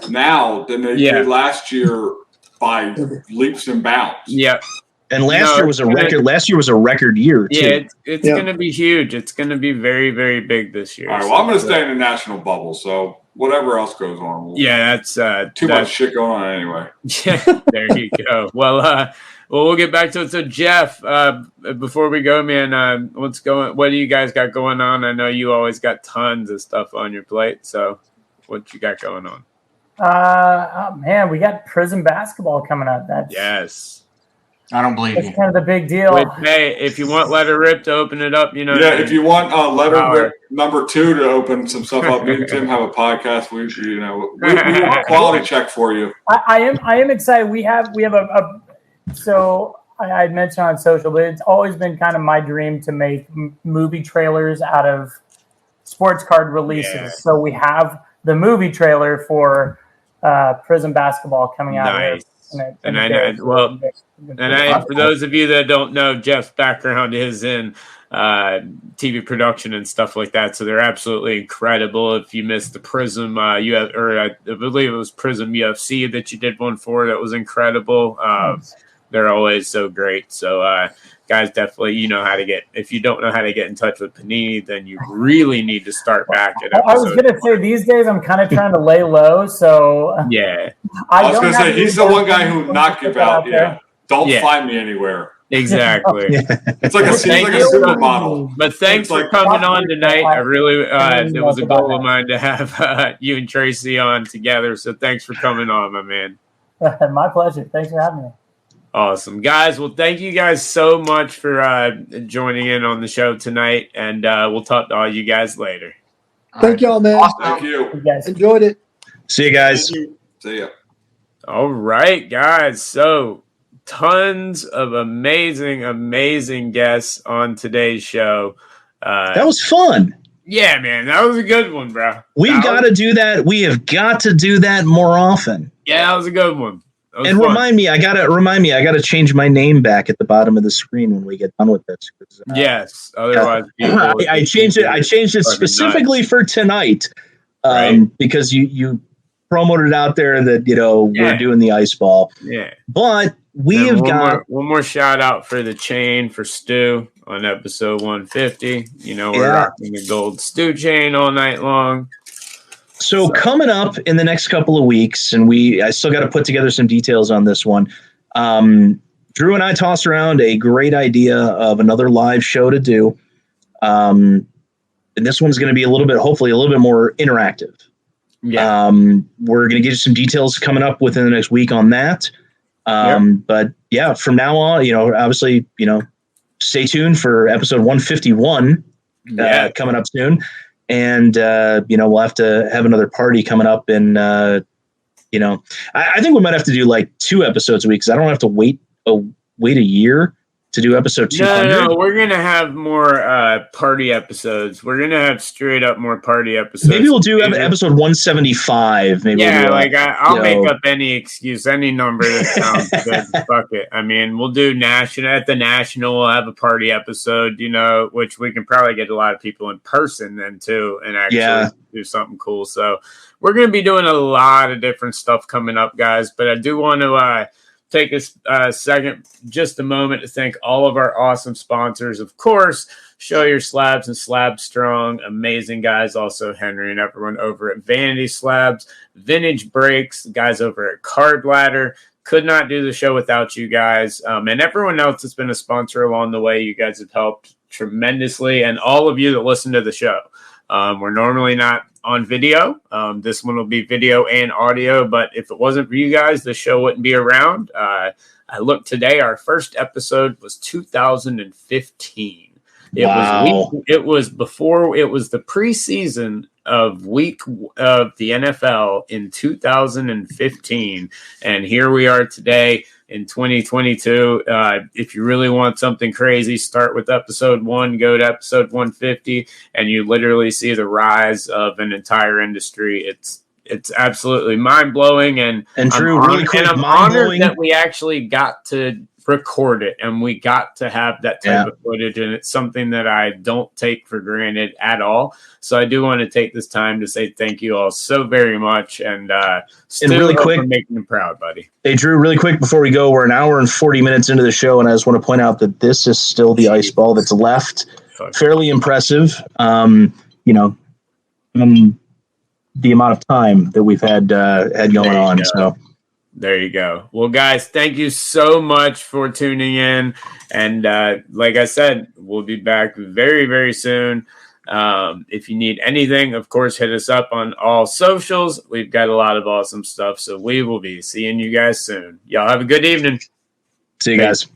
Speaker 5: now than they did last year by leaps and bounds.
Speaker 2: Yeah.
Speaker 3: And last year was a record. Last year was a record year too.
Speaker 2: Yeah, it's going to be huge. It's going to be very, very big this year.
Speaker 5: All right. Well, I'm going to stay in the national bubble. So whatever else goes on,
Speaker 2: that's
Speaker 5: too much shit going on anyway.
Speaker 2: Yeah, there you go. Well, we'll get back to it. So, Jeff, before we go, man, what do you guys got going on? I know you always got tons of stuff on your plate. So, what you got going on?
Speaker 10: Man, we got Prism basketball coming up.
Speaker 2: Yes.
Speaker 9: I don't believe
Speaker 10: That's kind of the big deal.
Speaker 2: Hey, if you want Letter Rip to open it up,
Speaker 5: Yeah, if you want Letter Rip number 2 to open some stuff up, me and Tim have a podcast. We quality check for you.
Speaker 10: I am excited. We have a so I mentioned on social, but it's always been kind of my dream to make movie trailers out of sports card releases. Yeah. So we have the movie trailer for Prism basketball coming out.
Speaker 2: Nice. For those of you that don't know, Jeff's background is in TV production and stuff like that, so they're absolutely incredible. If you missed the Prism, I believe it was Prism UFC that you did one for, that was incredible. They're always so great. So, guys, definitely, if you don't know how to get in touch with Panini, then you really need to start back at episode.
Speaker 10: I was going to say, these days I'm kind of trying to lay low, so
Speaker 2: yeah.
Speaker 5: I was going to say, he's the one guy who would not give out. Yeah, don't find me anywhere.
Speaker 2: Exactly.
Speaker 5: It's like a supermodel.
Speaker 2: But thanks for coming on tonight. I really, it was a goal of mine to have you and Tracy on together. So thanks for coming on, my man.
Speaker 10: My pleasure. Thanks for having me.
Speaker 2: Awesome, guys. Well, thank you guys so much for joining in on the show tonight, and we'll talk to all you guys later.
Speaker 6: Thank y'all, man.
Speaker 5: Awesome. Thank you.
Speaker 6: Enjoyed it.
Speaker 3: See you guys.
Speaker 5: See ya.
Speaker 2: All right, guys. So tons of amazing guests on today's show.
Speaker 3: That was fun.
Speaker 2: Yeah, man. That was a good one, bro.
Speaker 3: We've got to do that. We have got to do that more often.
Speaker 2: Yeah, that was a good one.
Speaker 3: And fun. Remind me, I gotta change my name back at the bottom of the screen when we get done with this.
Speaker 2: Yes, otherwise
Speaker 3: I changed it. I changed it specifically for tonight, because you promoted out there that we're doing the ice ball.
Speaker 2: Yeah,
Speaker 3: but we have got
Speaker 2: one more shout out for the chain for Stu on episode 150. We're rocking the gold Stu chain all night long.
Speaker 3: So coming up in the next couple of weeks, and I still got to put together some details on this one. Drew and I tossed around a great idea of another live show to do. And this one's going to be hopefully a little bit more interactive.
Speaker 2: Yeah.
Speaker 3: We're going to give you some details coming up within the next week on that. But yeah, from now on, obviously, stay tuned for episode 151 coming up soon. And, we'll have to have another party coming up. And, I think we might have to do like 2 episodes a week, because I don't have to wait a year to do episode 200.
Speaker 2: No, we're going to have more party episodes. We're going to have straight up more party episodes.
Speaker 3: Maybe we'll do episode 175. Maybe
Speaker 2: I'll make up any excuse, any number that sounds good. Fuck it. I mean, we'll do at the National, we'll have a party episode, which we can probably get a lot of people in person then too, and actually do something cool. So we're going to be doing a lot of different stuff coming up, guys. But I do want to take a second, just a moment to thank all of our awesome sponsors. Of course, Show Your Slabs and SlabStrong, amazing guys. Also, Henry and everyone over at Vanity Slabs, Vintage Breaks, guys over at Card Ladder. Could not do the show without you guys. And everyone else that's been a sponsor along the way. You guys have helped tremendously. And all of you that listen to the show. We're normally not on video. This one will be video and audio. But if it wasn't for you guys, the show wouldn't be around. I looked today. Our first episode was 2015. It was before. It was the preseason of week of the NFL in 2015, and here we are today in 2022. If you really want something crazy, start with episode 1, go to episode 150, and you literally see the rise of an entire industry. It's absolutely mind blowing, and
Speaker 3: Drew,
Speaker 2: I'm honored that we actually got to record it and we got to have that type of footage, and it's something that I don't take for granted at all. So I do want to take this time to say thank you all so very much, and
Speaker 3: really quick,
Speaker 2: for making them proud, buddy.
Speaker 3: Hey Drew, really quick before we go, we're an hour and 40 minutes into the show, and I just want to point out that this is still the ice ball that's left. Fairly impressive. The amount of time that we've had going on. So
Speaker 2: there you go. Well, guys, thank you so much for tuning in. And like I said, we'll be back very, very soon. If you need anything, of course, hit us up on all socials. We've got a lot of awesome stuff. So we will be seeing you guys soon. Y'all have a good evening.
Speaker 3: See you guys.